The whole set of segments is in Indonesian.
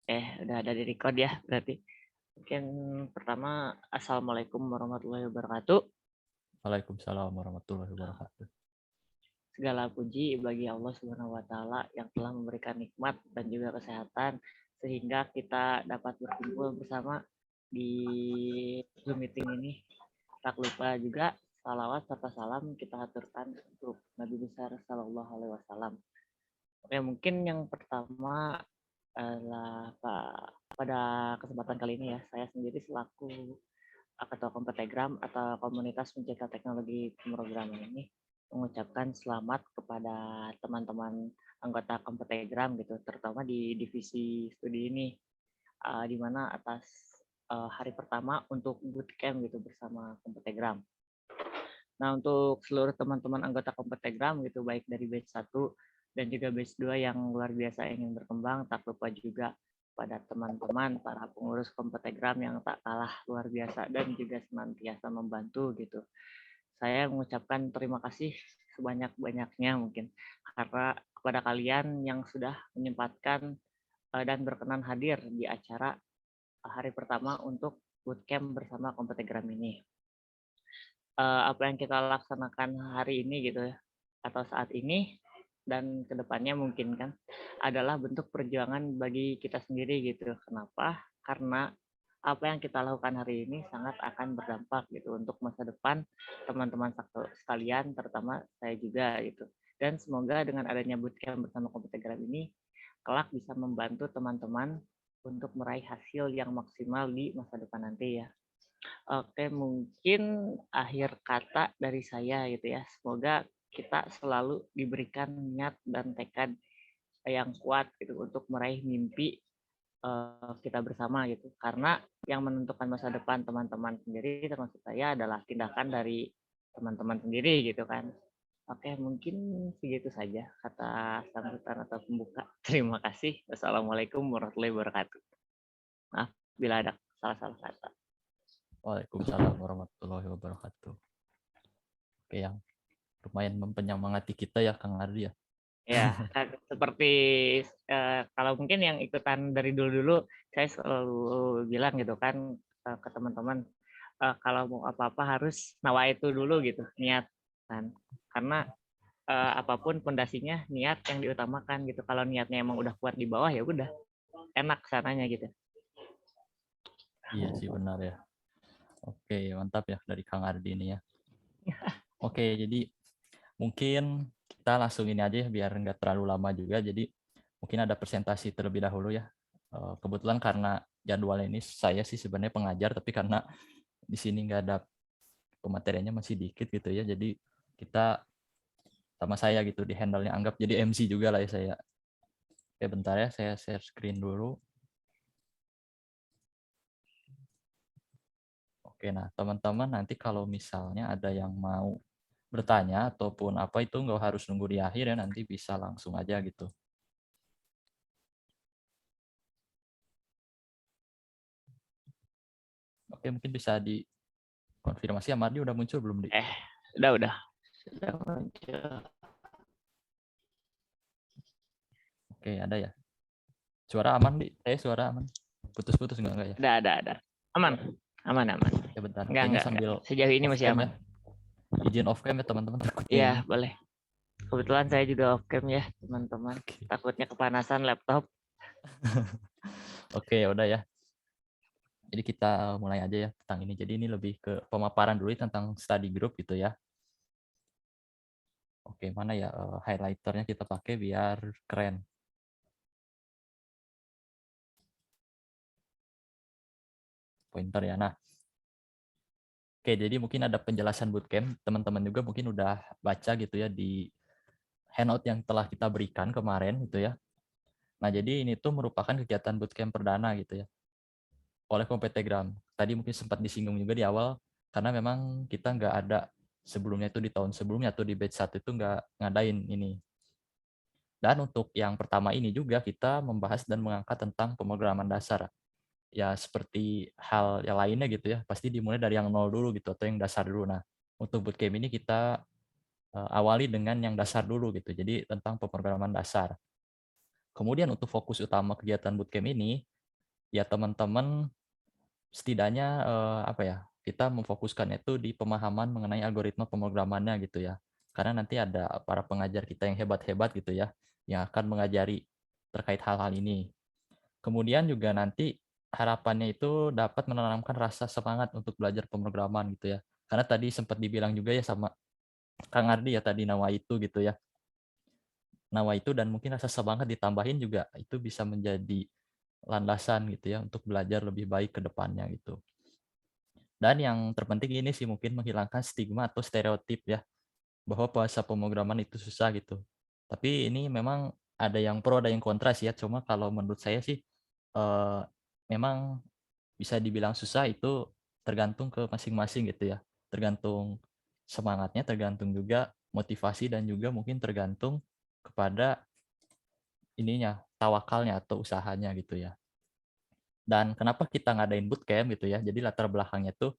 Udah ada di record ya berarti. Mungkin pertama, Assalamualaikum warahmatullahi wabarakatuh. Waalaikumsalam warahmatullahi wabarakatuh. Segala puji bagi Allah Subhanahu wa taala yang telah memberikan nikmat dan juga kesehatan sehingga kita dapat berkumpul bersama di Zoom meeting ini. Tak lupa juga salawat serta salam kita aturkan untuk Nabi besar Sallallahu Alaihi Wasallam. Oke, mungkin yang pertama adalah pada kesempatan kali ini ya, saya sendiri selaku Ketua Kompetegram atau Komunitas Pencinta Teknologi Pemrograman ini mengucapkan selamat kepada teman-teman anggota Kompetegram gitu, terutama di divisi studi ini, di mana atas hari pertama untuk bootcamp gitu bersama Kompetegram. Nah, untuk seluruh teman-teman anggota Kompetegram gitu, baik dari batch 1 dan juga batch 2 yang luar biasa ingin berkembang, tak lupa juga pada teman-teman para pengurus Kompetegram yang tak kalah luar biasa dan juga senantiasa membantu gitu. Saya mengucapkan terima kasih sebanyak-banyaknya mungkin karena kepada kalian yang sudah menyempatkan dan berkenan hadir di acara hari pertama untuk bootcamp bersama Kompetegram ini. Apa yang kita laksanakan hari ini gitu ya, atau saat ini dan kedepannya mungkin kan adalah bentuk perjuangan bagi kita sendiri gitu. Kenapa? Karena apa yang kita lakukan hari ini sangat akan berdampak gitu untuk masa depan teman-teman sekalian, terutama saya juga gitu. Dan semoga dengan adanya bootcamp bersama Kompetegram ini kelak bisa membantu teman-teman untuk meraih hasil yang maksimal di masa depan nanti ya. Oke, mungkin akhir kata dari saya gitu ya. Semoga kita selalu diberikan niat dan tekad yang kuat gitu untuk meraih mimpi kita bersama gitu. Karena yang menentukan masa depan teman-teman sendiri termasuk saya adalah tindakan dari teman-teman sendiri gitu kan. Oke, mungkin segitu saja kata sambutan atau pembuka. Terima kasih. Wassalamualaikum warahmatullahi wabarakatuh. Maaf bila ada salah-salah kata. Waalaikumsalam warahmatullahi wabarakatuh. Oke, yang lumayan mempenyemangati kita ya Kang Ardi ya. Ya, kan seperti kalau mungkin yang ikutan dari dulu-dulu, saya selalu bilang gitu kan ke teman-teman, kalau mau apa-apa harus nawaitu dulu gitu, niat kan. Karena apapun pondasinya niat yang diutamakan gitu. Kalau niatnya emang udah kuat di bawah ya udah enak sananya gitu. Iya sih benar ya. Oke, mantap ya dari Kang Ardi ini ya. Oke, jadi mungkin kita langsung ini aja ya biar nggak terlalu lama juga. Jadi mungkin ada presentasi terlebih dahulu ya. Kebetulan karena jadwal ini saya sih sebenarnya pengajar, tapi karena di sini nggak ada pemateriannya masih dikit gitu ya. Jadi kita sama saya gitu di handle-nya, anggap jadi MC juga lah ya saya. Oke, bentar ya, saya share screen dulu. Oke, nah teman-teman nanti kalau misalnya ada yang mau bertanya ataupun apa itu nggak harus nunggu di akhir ya, nanti bisa langsung aja gitu. Oke, mungkin bisa dikonfirmasi, Amardi udah muncul belum, Di? Udah. Sudah muncul. Oke, ada ya. Suara aman, Di? Suara aman. Putus-putus enggak ya? Ada. Aman. Ya bentar, kayaknya Enggak. sambil Sejauh ini off masih cam aman. ya. Izin off cam ya teman-teman, takutnya Iya, ini. boleh. Kebetulan saya juga off cam ya, teman-teman. Oke. Takutnya kepanasan laptop. Oke, ya udah ya. Jadi kita mulai aja ya tentang ini. Jadi ini lebih ke pemaparan dulu tentang study group gitu ya. Oke, mana ya highlighternya kita pakai biar keren. Pointer ya. Nah, oke, jadi mungkin ada penjelasan bootcamp. Teman-teman juga mungkin udah baca gitu ya di handout yang telah kita berikan kemarin gitu ya. Nah, jadi ini tuh merupakan kegiatan bootcamp perdana gitu ya oleh Kompetegram. Tadi mungkin sempat disinggung juga di awal, karena memang kita nggak ada sebelumnya itu di tahun sebelumnya atau di batch 1 itu nggak ngadain ini. Dan untuk yang pertama ini juga kita membahas dan mengangkat tentang pemrograman dasar. Ya seperti hal yang lainnya gitu ya, pasti dimulai dari yang nol dulu gitu atau yang dasar dulu. Nah, untuk bootcamp ini kita awali dengan yang dasar dulu gitu. Jadi tentang pemrograman dasar. Kemudian untuk fokus utama kegiatan bootcamp ini ya teman-teman setidaknya apa ya, kita memfokuskan itu di pemahaman mengenai algoritma pemrogramannya gitu ya. Karena nanti ada para pengajar kita yang hebat-hebat gitu ya, yang akan mengajari terkait hal-hal ini. Kemudian juga nanti harapannya itu dapat menanamkan rasa semangat untuk belajar pemrograman gitu ya. Karena tadi sempat dibilang juga ya sama Kang Ardi ya tadi nawaitu gitu ya. Nawaitu dan mungkin rasa semangat ditambahin juga itu bisa menjadi landasan gitu ya untuk belajar lebih baik ke depannya gitu. Dan yang terpenting ini sih mungkin menghilangkan stigma atau stereotip ya, bahwa bahasa pemrograman itu susah gitu. Tapi ini memang ada yang pro, ada yang kontra sih ya, cuma kalau menurut saya sih, eee, memang bisa dibilang susah itu tergantung ke masing-masing gitu ya. Tergantung semangatnya, tergantung juga motivasi dan juga mungkin tergantung kepada ininya, tawakalnya atau usahanya gitu ya. Dan kenapa kita ngadain bootcamp gitu ya, jadi latar belakangnya tuh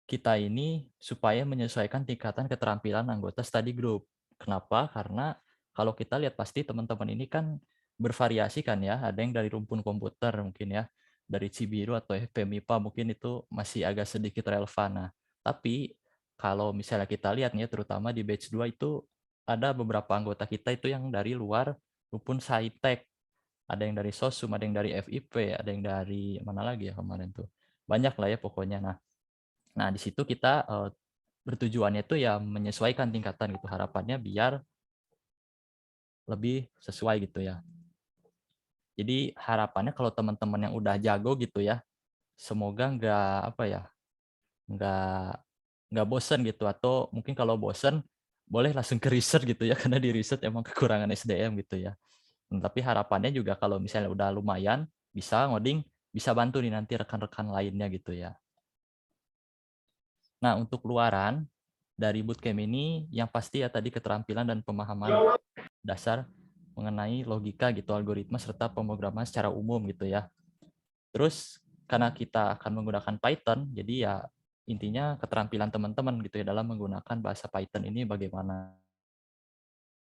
kita ini supaya menyesuaikan tingkatan keterampilan anggota study group. Kenapa? Karena kalau kita lihat pasti teman-teman ini kan bervariasi kan ya, ada yang dari rumpun komputer mungkin ya, dari Cibiru atau FPMIPA mungkin itu masih agak sedikit relevan. Nah, tapi kalau misalnya kita lihat nih ya, terutama di batch 2 itu ada beberapa anggota kita itu yang dari luar rumpun Saintek, ada yang dari Sosum, ada yang dari FIP, ada yang dari mana lagi ya kemarin tuh. Banyak lah ya pokoknya. Nah, di situ kita, bertujuannya itu ya menyesuaikan tingkatan gitu, harapannya biar lebih sesuai gitu ya. Jadi harapannya kalau teman-teman yang udah jago gitu ya, semoga nggak apa ya, nggak nggak bosen gitu, atau mungkin kalau bosen boleh langsung ke riset gitu ya, karena di riset emang kekurangan SDM gitu ya. Tapi harapannya juga kalau misalnya udah lumayan bisa ngoding, bisa bantu nih nanti rekan-rekan lainnya gitu ya. Nah, untuk luaran dari bootcamp ini yang pasti ya tadi keterampilan dan pemahaman dasar mengenai logika gitu, algoritma serta pemrograman secara umum gitu ya. Terus karena kita akan menggunakan Python, jadi ya intinya keterampilan teman-teman gitu ya dalam menggunakan bahasa Python ini bagaimana.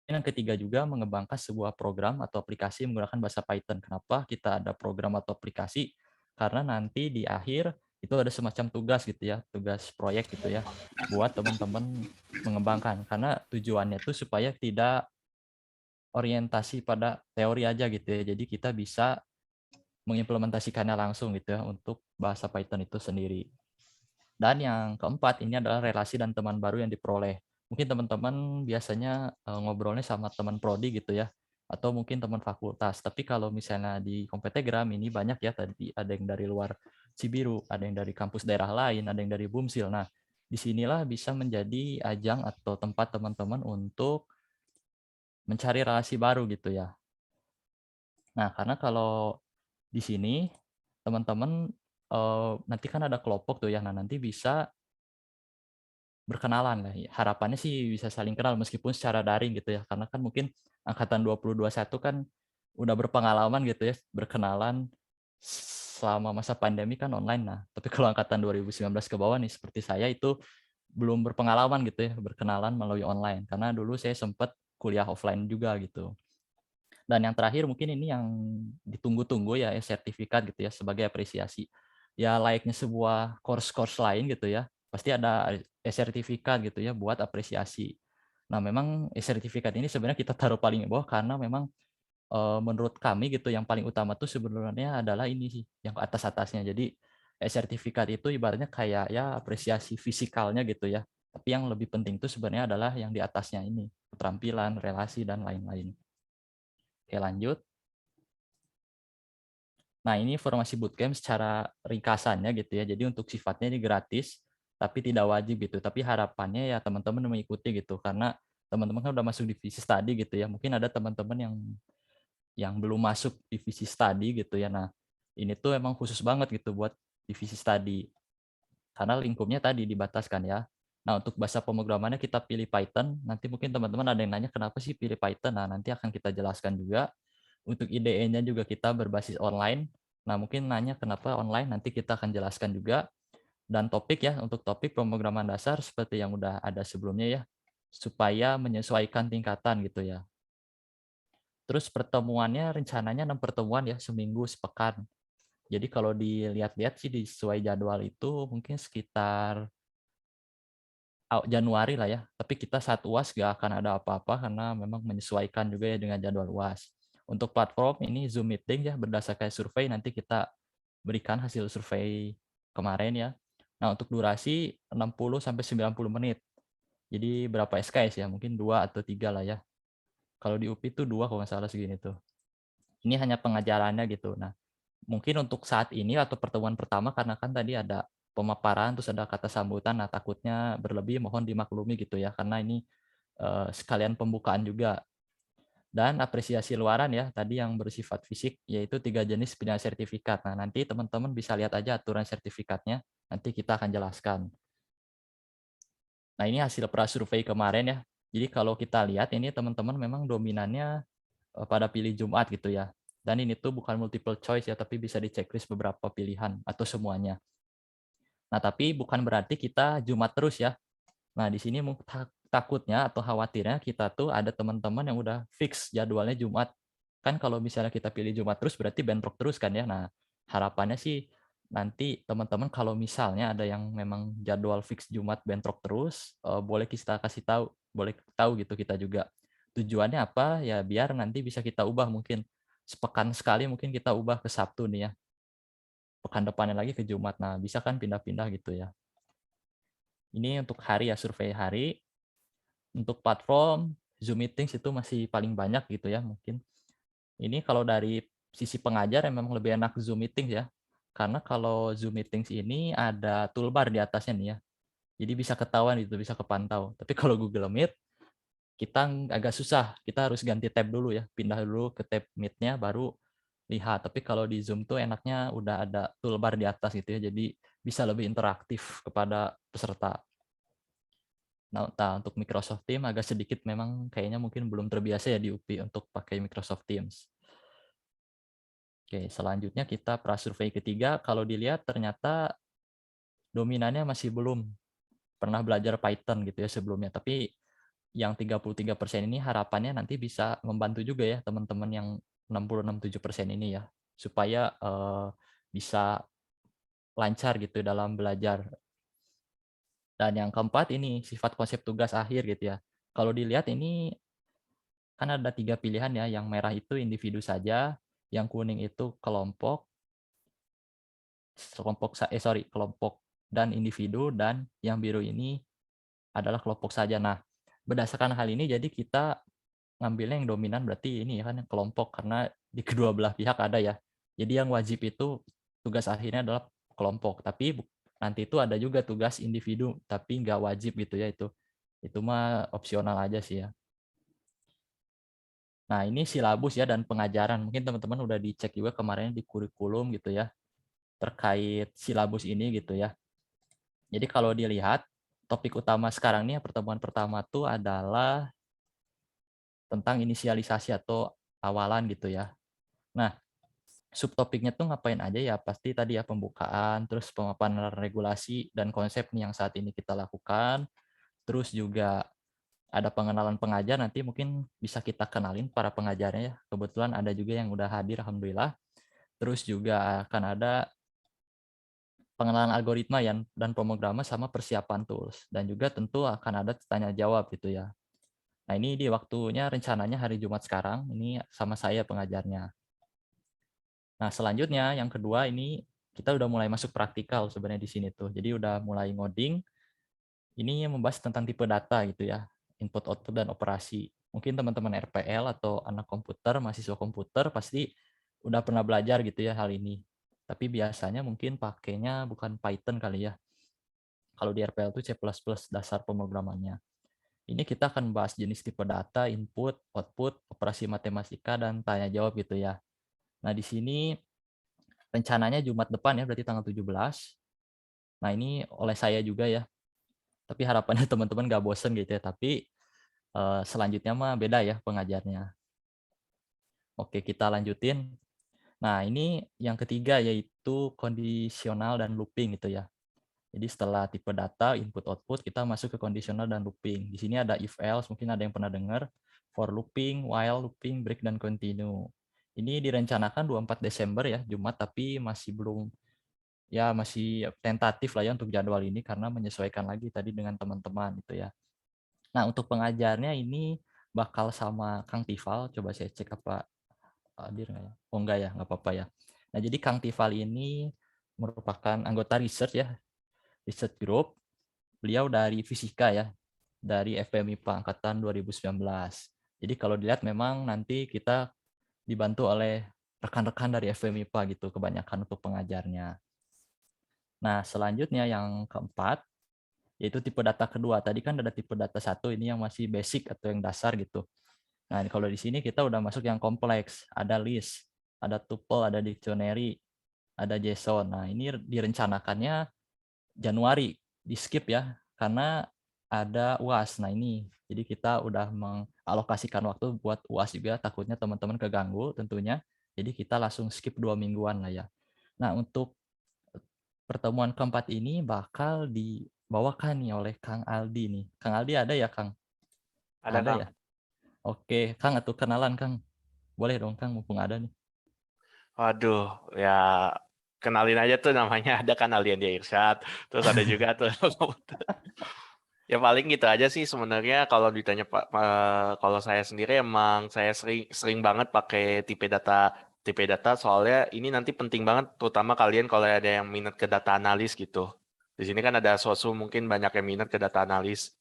Yang ketiga juga mengembangkan sebuah program atau aplikasi menggunakan bahasa Python. Kenapa kita ada program atau aplikasi? Karena nanti di akhir itu ada semacam tugas gitu ya, tugas proyek gitu ya, buat teman-teman mengembangkan. Karena tujuannya itu supaya tidak orientasi pada teori aja gitu ya. Jadi kita bisa mengimplementasikannya langsung gitu ya untuk bahasa Python itu sendiri. Dan yang keempat ini adalah relasi dan teman baru yang diperoleh. Mungkin teman-teman biasanya ngobrolnya sama teman prodi gitu ya, atau mungkin teman fakultas. Tapi kalau misalnya di Kompetegram ini banyak ya tadi ada yang dari luar Cibiru, ada yang dari kampus daerah lain, ada yang dari Bumsil. Nah, disinilah bisa menjadi ajang atau tempat teman-teman untuk mencari relasi baru gitu ya. Nah, karena kalau di sini teman-teman nanti kan ada kelompok tuh ya. Nah, nanti bisa berkenalan lah. Harapannya sih bisa saling kenal meskipun secara daring gitu ya. Karena kan mungkin angkatan 2021 kan udah berpengalaman gitu ya, berkenalan selama masa pandemi kan online. Nah, tapi kalau angkatan 2019 ke bawah nih seperti saya itu belum berpengalaman gitu ya, berkenalan melalui online. Karena dulu saya sempat kuliah offline juga gitu. Dan yang terakhir mungkin ini yang ditunggu-tunggu ya, sertifikat gitu ya sebagai apresiasi. Ya layaknya sebuah course-course lain gitu ya, pasti ada sertifikat gitu ya buat apresiasi. Nah, memang sertifikat ini sebenarnya kita taruh paling bawah karena memang menurut kami gitu yang paling utama tuh sebenarnya adalah ini sih, yang atas-atasnya. Jadi sertifikat itu ibaratnya kayak ya apresiasi fisikalnya gitu ya. Tapi yang lebih penting tuh sebenarnya adalah yang di atasnya ini, keterampilan, relasi dan lain-lain. Oke, lanjut. Nah, ini informasi bootcamp secara ringkasannya gitu ya. Jadi untuk sifatnya ini gratis, tapi tidak wajib gitu. Tapi harapannya ya teman-teman mengikuti gitu, karena teman-teman kan udah masuk divisi study gitu ya. Mungkin ada teman-teman yang belum masuk divisi study gitu ya. Nah, ini tuh emang khusus banget gitu buat divisi study. Karena lingkupnya tadi dibataskan ya. Nah, untuk bahasa pemrogramannya kita pilih Python. Nanti mungkin teman-teman ada yang nanya kenapa sih pilih Python. Nah, nanti akan kita jelaskan juga. Untuk IDE-nya juga kita berbasis online. Nah, mungkin nanya kenapa online, nanti kita akan jelaskan juga. Dan topik ya, untuk topik pemrograman dasar seperti yang udah ada sebelumnya ya, supaya menyesuaikan tingkatan gitu ya. Terus pertemuannya rencananya 6 pertemuan ya, seminggu sepekan. Jadi kalau dilihat-lihat sih sesuai jadwal itu mungkin sekitar Januari lah ya, tapi kita saat UAS nggak akan ada apa-apa karena memang menyesuaikan juga ya dengan jadwal UAS. Untuk platform ini Zoom Meeting ya, berdasarkan survei nanti kita berikan hasil survei kemarin ya. Nah, untuk durasi 60 sampai 90 menit. Jadi berapa SKS ya? Mungkin 2 atau 3 lah ya. Kalau di UPI itu 2 kalau nggak salah segini tuh. Ini hanya pengajarannya gitu. Nah, mungkin untuk saat ini atau pertemuan pertama karena kan tadi ada pemaparan terus ada kata sambutan, nah takutnya berlebih mohon dimaklumi gitu ya karena ini sekalian pembukaan juga. Dan apresiasi luaran ya tadi yang bersifat fisik yaitu 3 jenis pindah sertifikat. Nah, nanti teman-teman bisa lihat aja aturan sertifikatnya, nanti kita akan jelaskan. Nah, ini hasil prasurvei kemarin ya. Jadi kalau kita lihat ini teman-teman memang dominannya pada pilih Jumat gitu ya. Dan ini tuh bukan multiple choice ya, tapi bisa di checklist beberapa pilihan atau semuanya. Nah, tapi bukan berarti kita Jumat terus ya. Nah, di sini takutnya atau khawatirnya kita tuh ada teman-teman yang udah fix jadwalnya Jumat. Kan kalau misalnya kita pilih Jumat terus berarti bentrok terus kan ya. Nah, harapannya sih nanti teman-teman kalau misalnya ada yang memang jadwal fix Jumat bentrok terus, boleh kita kasih tahu, boleh tahu gitu kita juga. Tujuannya apa? Ya biar nanti bisa kita ubah mungkin sepekan sekali mungkin kita ubah ke Sabtu nih ya. Pekan depannya lagi ke Jumat. Nah, bisa kan pindah-pindah gitu ya. Ini untuk hari ya, survei hari. Untuk platform, Zoom Meetings itu masih paling banyak gitu ya mungkin. Ini kalau dari sisi pengajar yang memang lebih enak Zoom Meetings ya. Karena kalau Zoom Meetings ini ada toolbar di atasnya nih ya. Jadi bisa ketahuan itu, bisa kepantau. Tapi kalau Google Meet, kita agak susah. Kita harus ganti tab dulu ya. Pindah dulu ke tab Meet-nya baru lihat. Tapi kalau di Zoom tuh enaknya udah ada toolbar di atas gitu ya. Jadi bisa lebih interaktif kepada peserta. Nah, untuk Microsoft Teams agak sedikit memang kayaknya mungkin belum terbiasa ya di UPI untuk pakai Microsoft Teams. Oke, selanjutnya kita prasurvei ketiga. Kalau dilihat ternyata dominannya masih belum pernah belajar Python gitu ya sebelumnya. Tapi yang 33% ini harapannya nanti bisa membantu juga ya teman-teman yang 66-7% ini ya. Supaya bisa lancar gitu dalam belajar. Dan yang keempat ini sifat konsep tugas akhir gitu ya. Kalau dilihat ini kan ada 3 pilihan ya, yang merah itu individu saja, yang kuning itu kelompok, kelompok dan individu, dan yang biru ini adalah kelompok saja. Nah, berdasarkan hal ini jadi kita ngambilnya yang dominan berarti ini ya kan yang kelompok, karena di kedua belah pihak ada ya. Jadi yang wajib itu tugas akhirnya adalah kelompok, tapi nanti itu ada juga tugas individu, tapi nggak wajib gitu ya itu. Itu mah opsional aja sih ya. Nah, ini silabus ya dan pengajaran. Mungkin teman-teman udah dicek juga kemarin di kurikulum gitu ya, terkait silabus ini gitu ya. Jadi kalau dilihat, topik utama sekarang nih pertemuan pertama tuh adalah tentang inisialisasi atau awalan gitu ya. Nah, subtopiknya tuh ngapain aja ya? Pasti tadi ya pembukaan, terus pemaparan regulasi dan konsep nih yang saat ini kita lakukan. Terus juga ada pengenalan pengajar, nanti mungkin bisa kita kenalin para pengajarnya ya. Kebetulan ada juga yang udah hadir, alhamdulillah. Terus juga akan ada pengenalan algoritma dan pemrograman sama persiapan tools. Dan juga tentu akan ada tanya jawab gitu ya. Nah, ini di waktunya rencananya hari Jumat sekarang, ini sama saya pengajarnya. Nah, selanjutnya yang kedua ini kita udah mulai masuk praktikal sebenarnya di sini tuh. Jadi udah mulai ngoding. Ini membahas tentang tipe data gitu ya, input, output, dan operasi. Mungkin teman-teman RPL atau anak komputer, mahasiswa komputer pasti udah pernah belajar gitu ya hal ini. Tapi biasanya mungkin pakainya bukan Python kali ya. Kalau di RPL itu C++ dasar pemrogramannya. Ini kita akan bahas jenis tipe data, input, output, operasi matematika, dan tanya jawab gitu ya. Nah, di sini rencananya Jumat depan ya, berarti tanggal 17. Nah, ini oleh saya juga ya. Tapi harapannya teman-teman gak bosen gitu ya. Tapi selanjutnya mah beda ya pengajarnya. Oke, kita lanjutin. Nah, ini yang ketiga yaitu kondisional dan looping gitu ya. Jadi setelah tipe data, input, output, kita masuk ke kondisional dan looping. Di sini ada if else, mungkin ada yang pernah dengar. For looping, while looping, break, dan continue. Ini direncanakan 24 Desember ya, Jumat, tapi masih belum, ya masih tentatif lah ya untuk jadwal ini karena menyesuaikan lagi tadi dengan teman-teman gitu ya. Nah, untuk pengajarnya ini bakal sama Kang Tifal. Coba saya cek apa hadir nggak ya? Oh enggak ya, nggak apa-apa ya. Nah, jadi Kang Tifal ini merupakan anggota research ya, research group. Beliau dari fisika ya, dari FPMIPA angkatan 2019. Jadi kalau dilihat memang nanti kita dibantu oleh rekan-rekan dari FPMIPA gitu kebanyakan untuk pengajarnya. Nah, selanjutnya yang keempat, yaitu tipe data kedua. Tadi kan ada tipe data satu, ini yang masih basic atau yang dasar gitu. Nah, kalau di sini kita udah masuk yang kompleks, ada list, ada tuple, ada dictionary, ada JSON. Nah, ini direncanakannya Januari, di skip ya, karena ada UAS. Nah, ini jadi kita udah mengalokasikan waktu buat UAS juga, takutnya teman-teman keganggu tentunya. Jadi kita langsung skip 2 mingguan lah ya. Nah, untuk pertemuan keempat ini bakal dibawakan nih oleh Kang Aldi nih. Kang Aldi ada ya, Kang? Ada, Ada Kang. ya? Oke, Kang, atau kenalan, Kang. Boleh dong, Kang, mumpung ada nih. Waduh, ya kenalin aja tuh namanya ada kan Alian dia Irsyad. Terus ada juga tuh. Ya paling gitu aja sih sebenarnya kalau ditanya Pak, kalau saya sendiri emang saya sering banget pakai tipe data soalnya ini nanti penting banget terutama kalian kalau ada yang minat ke data analis gitu. Di sini kan ada sosu mungkin banyak yang minat ke data analis.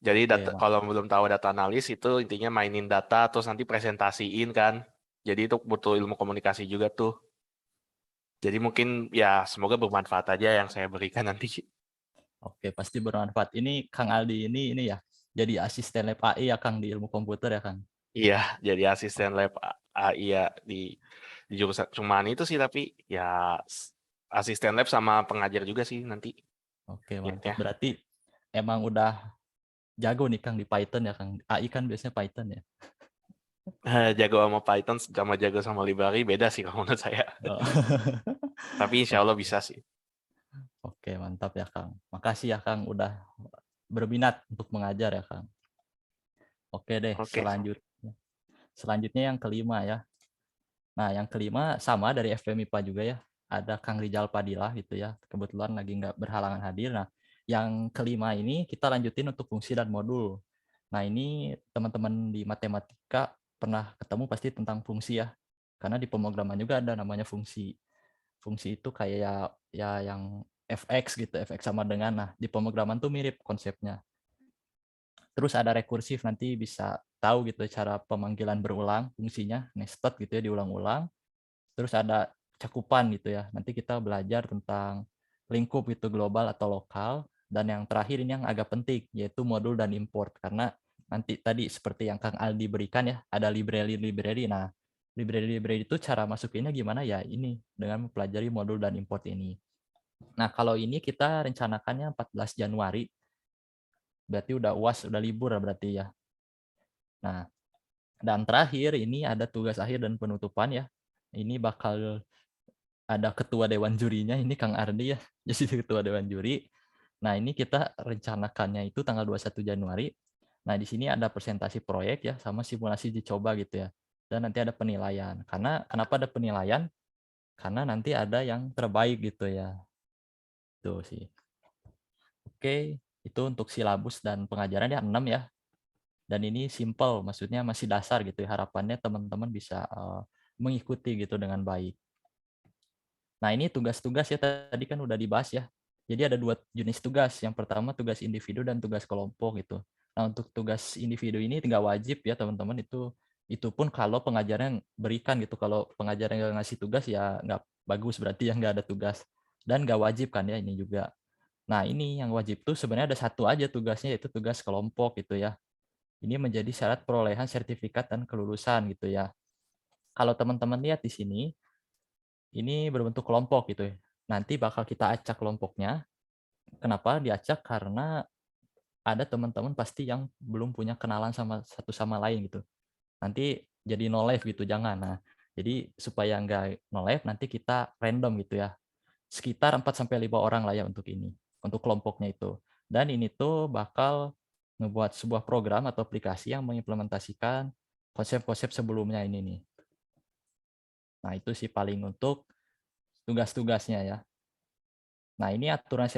Jadi Oke, kalau belum tahu data analis itu intinya mainin data terus nanti presentasiin kan. Jadi itu butuh ilmu komunikasi juga tuh. Jadi mungkin ya semoga bermanfaat aja yang saya berikan nanti. oke, pasti bermanfaat. Ini Kang Aldi ini ya, jadi asisten lab AI ya, Kang, di ilmu komputer ya, Kang? Iya, jadi asisten lab AI ya di jurusan cuman itu sih tapi ya asisten lab sama pengajar juga sih nanti. Oke, mantap. Ya. Berarti emang udah jago nih, Kang, di Python ya, Kang? AI kan biasanya Python ya? Jago sama Python sama jago sama library beda sih kalau menurut saya. Oh. Tapi insya Allah Oke, bisa sih. oke, mantap ya, Kang. Makasih ya, Kang, udah berminat untuk mengajar ya, Kang. Oke deh, Oke. selanjutnya yang kelima ya. Nah, yang kelima sama dari FPMIPA juga ya. Ada Kang Rizal Padilah gitu ya. Kebetulan lagi nggak berhalangan hadir. Nah, yang kelima ini kita lanjutin untuk fungsi dan modul. Nah, ini teman-teman di matematika pernah ketemu pasti tentang fungsi ya. Karena di pemrograman juga ada namanya fungsi. Fungsi itu kayak ya yang fx gitu, fx sama dengan. Nah, di pemrograman tuh mirip konsepnya. Terus ada rekursif, nanti bisa tahu gitu cara pemanggilan berulang fungsinya, nested gitu ya, diulang-ulang. Terus ada cakupan gitu ya. Nanti kita belajar tentang lingkup itu global atau lokal. Dan yang terakhir ini yang agak penting, yaitu modul dan import. Karena nanti tadi seperti yang Kang Aldi berikan ya, ada library-library. Nah, library-library itu cara masukinnya gimana ya? Ini dengan mempelajari modul dan import ini. Nah, kalau ini kita rencanakannya 14 Januari. Berarti udah UAS, udah libur berarti ya. Nah, dan terakhir ini ada tugas akhir dan penutupan ya. Ini bakal ada ketua dewan jurinya, ini Kang Ardi ya, jadi ketua dewan juri. Nah, ini kita rencanakannya itu tanggal 21 Januari. Nah, di sini ada presentasi proyek ya, sama simulasi dicoba gitu ya. Dan nanti ada penilaian. Karena kenapa ada penilaian? Karena nanti ada yang terbaik gitu ya. Tuh sih. Oke, itu untuk silabus dan pengajaran ya 6 ya. Dan ini simple, maksudnya masih dasar gitu ya. Harapannya teman-teman bisa mengikuti gitu dengan baik. Nah, ini tugas-tugas ya tadi kan udah dibahas ya. Jadi ada 2 jenis tugas. Yang pertama tugas individu dan tugas kelompok gitu. Nah, untuk tugas individu ini nggak wajib ya teman-teman, itu pun kalau pengajarnya berikan gitu. Kalau pengajarnya nggak ngasih tugas ya nggak bagus, berarti ya nggak ada tugas. Dan nggak wajib kan ya ini juga. Nah, ini yang wajib tuh sebenarnya ada satu aja tugasnya, yaitu tugas kelompok gitu ya. Ini menjadi syarat perolehan sertifikat dan kelulusan gitu ya. Kalau teman-teman lihat di sini, ini berbentuk kelompok gitu ya. Nanti bakal kita acak kelompoknya. Kenapa diacak? Karena ada teman-teman pasti yang belum punya kenalan sama satu sama lain gitu. Nanti jadi no live gitu, jangan. Nah, jadi supaya nggak no live, nanti kita random gitu ya. Sekitar 4-5 orang lah ya untuk ini, untuk kelompoknya itu. Dan ini tuh bakal ngebuat sebuah program atau aplikasi yang mengimplementasikan konsep-konsep sebelumnya ini nih. Nah, itu sih paling untuk tugas-tugasnya ya. Nah, ini aturan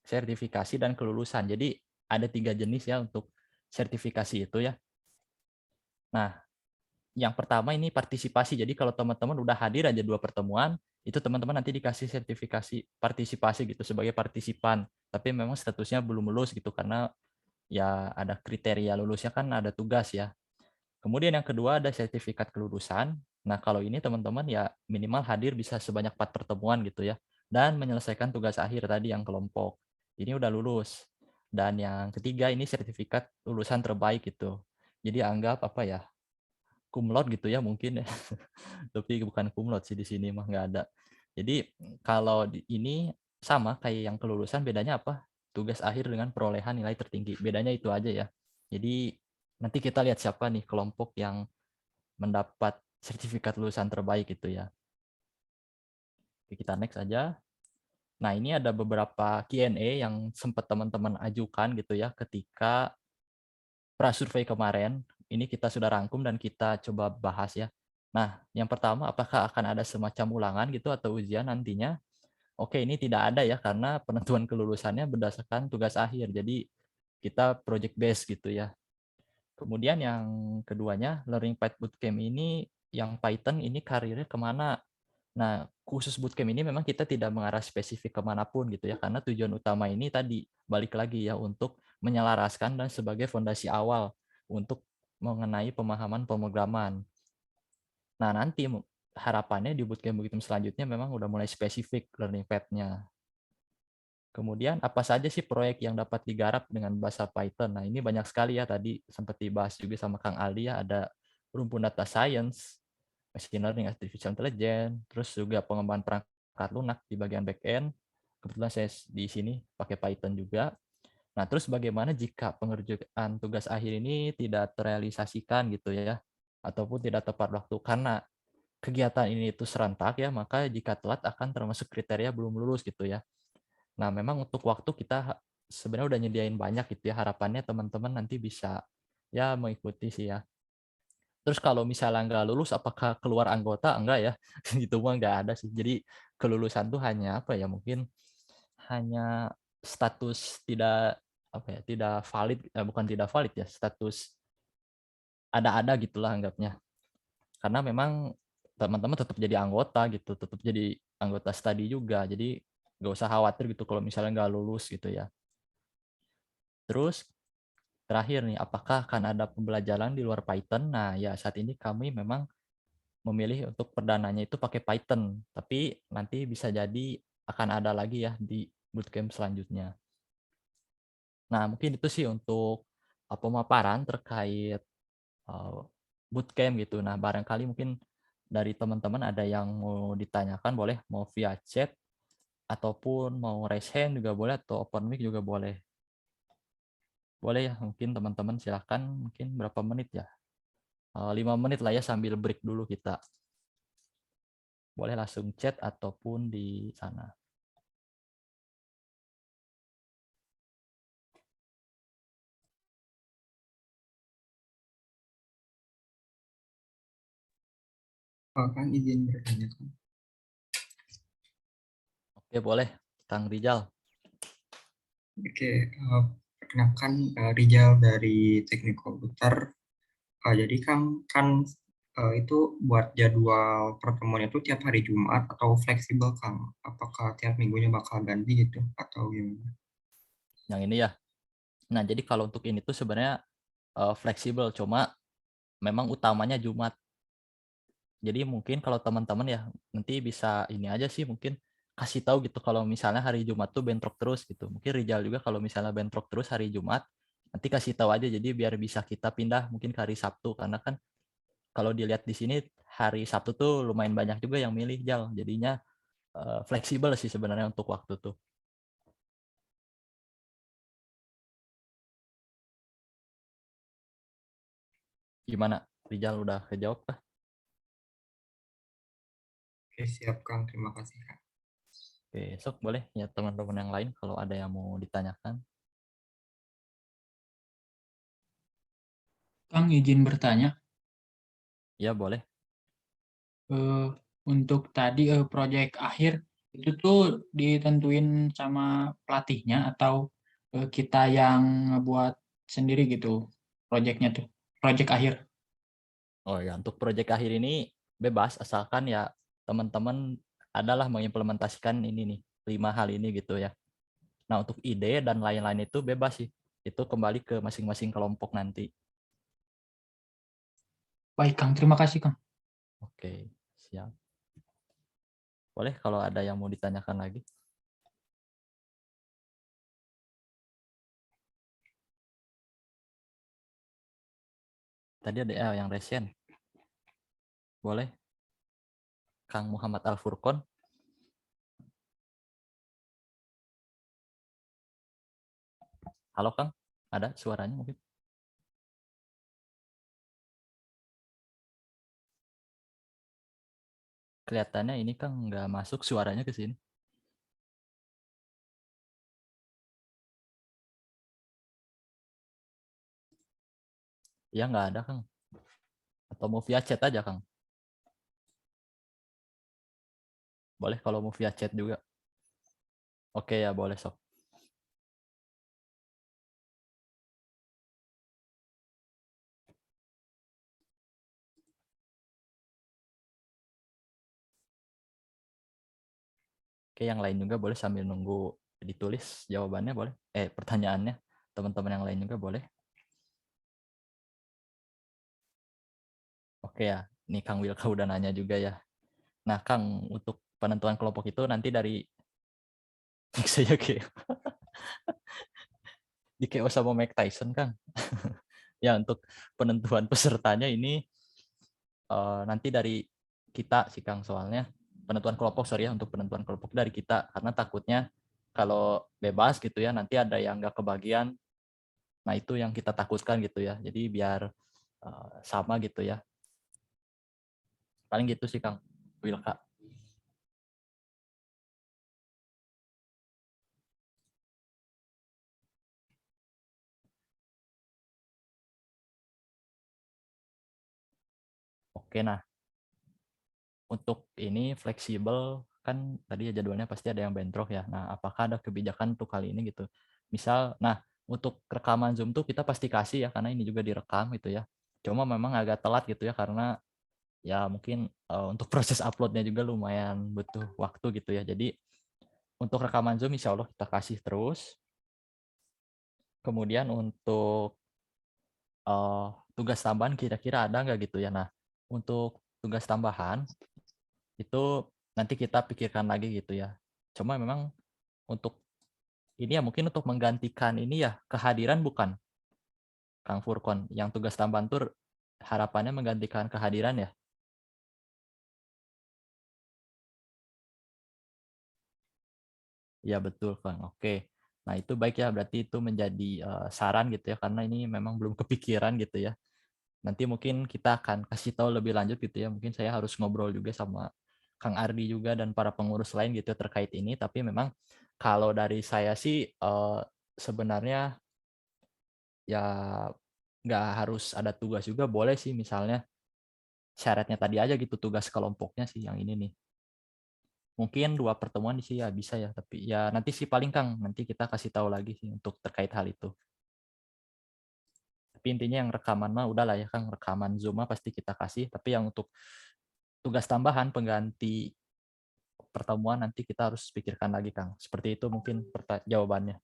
sertifikasi dan kelulusan. Jadi ada 3 jenis ya untuk sertifikasi itu ya. Nah, yang pertama ini partisipasi. Jadi kalau teman-teman udah hadir aja 2 pertemuan, itu teman-teman nanti dikasih sertifikasi partisipasi gitu sebagai partisipan. Tapi memang statusnya belum lulus gitu karena ya ada kriteria lulusnya kan ada tugas ya. Kemudian yang kedua ada sertifikat kelulusan. Nah, kalau ini teman-teman ya minimal hadir bisa sebanyak 4 pertemuan gitu ya. Dan menyelesaikan tugas akhir tadi yang kelompok. Ini udah lulus. Dan yang ketiga ini sertifikat lulusan terbaik gitu. Jadi anggap apa ya, cum laude gitu ya mungkin ya. Tapi bukan cum laude sih di sini mah nggak ada. Jadi kalau ini sama kayak yang kelulusan, bedanya apa? Tugas akhir dengan perolehan nilai tertinggi. Bedanya itu aja ya. Jadi nanti kita lihat siapa nih kelompok yang mendapat sertifikat lulusan terbaik gitu ya. Oke, kita next aja. Nah, ini ada beberapa Q&A yang sempat teman-teman ajukan gitu ya ketika prasurvei kemarin. Ini kita sudah rangkum dan kita coba bahas ya. Nah, yang pertama, apakah akan ada semacam ulangan gitu atau ujian nantinya? Oke, ini tidak ada ya karena penentuan kelulusannya berdasarkan tugas akhir. Jadi kita project based gitu ya. Kemudian yang keduanya, Learning Path Bootcamp ini yang Python ini karirnya kemana? Nah, khusus bootcamp ini memang kita tidak mengarah spesifik kemanapun gitu ya, karena tujuan utama ini tadi, balik lagi ya, untuk menyelaraskan dan sebagai fondasi awal untuk mengenai pemahaman pemrograman. Nah, nanti harapannya di bootcamp-bootcamp selanjutnya memang udah mulai spesifik learning path-nya. Kemudian apa saja sih proyek yang dapat digarap dengan bahasa Python? Nah, ini banyak sekali ya, tadi sempat dibahas juga sama Kang Aldi ya, ada rumpun data science, machine learning, artificial intelligence, terus juga pengembangan perangkat lunak di bagian back-end. Kebetulan saya di sini pakai Python juga. Nah, terus bagaimana jika pengerjaan tugas akhir ini tidak terrealisasikan gitu ya, ataupun tidak tepat waktu karena kegiatan ini itu serentak ya, maka jika telat akan termasuk kriteria belum lulus gitu ya. Nah, memang untuk waktu kita sebenarnya udah nyediain banyak gitu ya, harapannya teman-teman nanti bisa ya mengikuti sih ya. Terus kalau misalnya nggak lulus, apakah keluar anggota? Enggak ya, itu mah nggak ada sih. Jadi kelulusan tuh hanya apa ya, mungkin hanya status tidak apa ya, tidak valid, bukan tidak valid ya, status ada gitulah anggapnya. Karena memang teman-teman tetap jadi anggota gitu, tetap jadi anggota studi juga. Jadi nggak usah khawatir gitu kalau misalnya nggak lulus gitu ya. Terus terakhir nih, apakah akan ada pembelajaran di luar Python? Nah, ya saat ini kami memang memilih untuk perdananya itu pakai Python, tapi nanti bisa jadi akan ada lagi ya di bootcamp selanjutnya. Nah, mungkin itu sih untuk pemaparan terkait bootcamp gitu. Nah, barangkali mungkin dari teman-teman ada yang mau ditanyakan, boleh mau via chat ataupun mau raise hand juga boleh atau open mic juga boleh. Boleh ya, mungkin teman-teman silahkan, mungkin berapa menit ya? 5 menit lah ya sambil break dulu kita. Boleh langsung chat ataupun di sana. Kang izin bertanya kan. Oke, boleh. Kang Rijal. Oke, perkenalkan Rijal dari Teknik Komputer. Jadi Kang kan itu buat jadwal pertemuan itu tiap hari Jumat atau fleksibel Kang? Apakah tiap minggunya bakal ganti gitu atau gimana? Yang ini ya. Nah, jadi kalau untuk ini tuh sebenarnya fleksibel, cuma memang utamanya Jumat. Jadi mungkin kalau teman-teman ya nanti bisa ini aja sih, mungkin kasih tahu gitu kalau misalnya hari Jumat tuh bentrok terus gitu. Mungkin Rijal juga kalau misalnya bentrok terus hari Jumat, nanti kasih tahu aja jadi biar bisa kita pindah mungkin ke hari Sabtu, karena kan kalau dilihat di sini hari Sabtu tuh lumayan banyak juga yang milih Jal. Jadinya fleksibel sih sebenarnya untuk waktu tuh. Gimana? Rijal udah kejawab kah? Oke, siap Kang. Terima kasih Kang. Oke, sok boleh ya teman-teman yang lain kalau ada yang mau ditanyakan. Kang izin bertanya, Ya boleh. Untuk tadi proyek akhir itu tuh ditentuin sama pelatihnya atau kita yang ngebuat sendiri gitu proyeknya tuh, proyek akhir. Oh ya, untuk proyek akhir ini bebas asalkan ya teman-teman adalah mengimplementasikan ini nih 5 hal ini gitu ya. Nah, untuk ide dan lain-lain itu bebas sih. Itu kembali ke masing-masing kelompok nanti. Baik Kang, terima kasih Kang. Oke, siap. Boleh kalau ada yang mau ditanyakan lagi. Tadi ada yang resen. Boleh. Kang Muhammad Al-Furqon. Halo Kang, ada suaranya mungkin? Kelihatannya ini Kang nggak masuk suaranya ke sini. Ya nggak ada Kang. Atau mau via chat aja Kang. Boleh kalau mau via chat juga. Oke ya boleh sok. Oke, yang lain juga boleh sambil nunggu ditulis jawabannya boleh. Pertanyaannya teman-teman yang lain juga boleh. Oke ya, ini Kang Wilka udah nanya juga ya. Nah Kang, untuk penentuan kelompok itu nanti dari saya kayak di KO sama Mike Tyson Kang. Ya untuk penentuan pesertanya ini nanti dari kita sih Kang, soalnya penentuan kelompok sorry ya, untuk penentuan kelompok dari kita karena takutnya kalau bebas gitu ya nanti ada yang nggak kebagian. Nah itu yang kita takutkan gitu ya. Jadi biar sama gitu ya. Paling gitu sih Kang Wilka. Oke, nah untuk ini fleksibel kan tadi ya jadwalnya pasti ada yang bentrok ya. Nah, apakah ada kebijakan untuk kali ini gitu? Misal, nah untuk rekaman Zoom tuh kita pasti kasih ya karena ini juga direkam gitu ya. Cuma memang agak telat gitu ya karena ya mungkin untuk proses uploadnya juga lumayan butuh waktu gitu ya. Jadi untuk rekaman Zoom insya Allah kita kasih terus. Kemudian untuk tugas tambahan kira-kira ada nggak gitu ya. Nah, untuk tugas tambahan itu nanti kita pikirkan lagi gitu ya. Cuma memang untuk ini ya mungkin untuk menggantikan ini ya kehadiran bukan Kang Furkon. Yang tugas tambahan tur harapannya menggantikan kehadiran ya. Ya betul Kang. Oke. Nah itu baik ya berarti itu menjadi saran gitu ya karena ini memang belum kepikiran gitu ya. Nanti mungkin kita akan kasih tahu lebih lanjut gitu ya. Mungkin saya harus ngobrol juga sama Kang Ardi juga dan para pengurus lain gitu terkait ini. Tapi memang kalau dari saya sih sebenarnya ya nggak harus ada tugas juga. Boleh sih misalnya syaratnya tadi aja gitu tugas kelompoknya sih yang ini nih. Mungkin 2 pertemuan sih ya bisa ya. Tapi ya nanti sih paling Kang nanti kita kasih tahu lagi sih untuk terkait hal itu. Tapi intinya yang rekaman mah udahlah ya Kang, rekaman Zoom mah pasti kita kasih. Tapi yang untuk tugas tambahan pengganti pertemuan nanti kita harus pikirkan lagi Kang. Seperti itu mungkin jawabannya.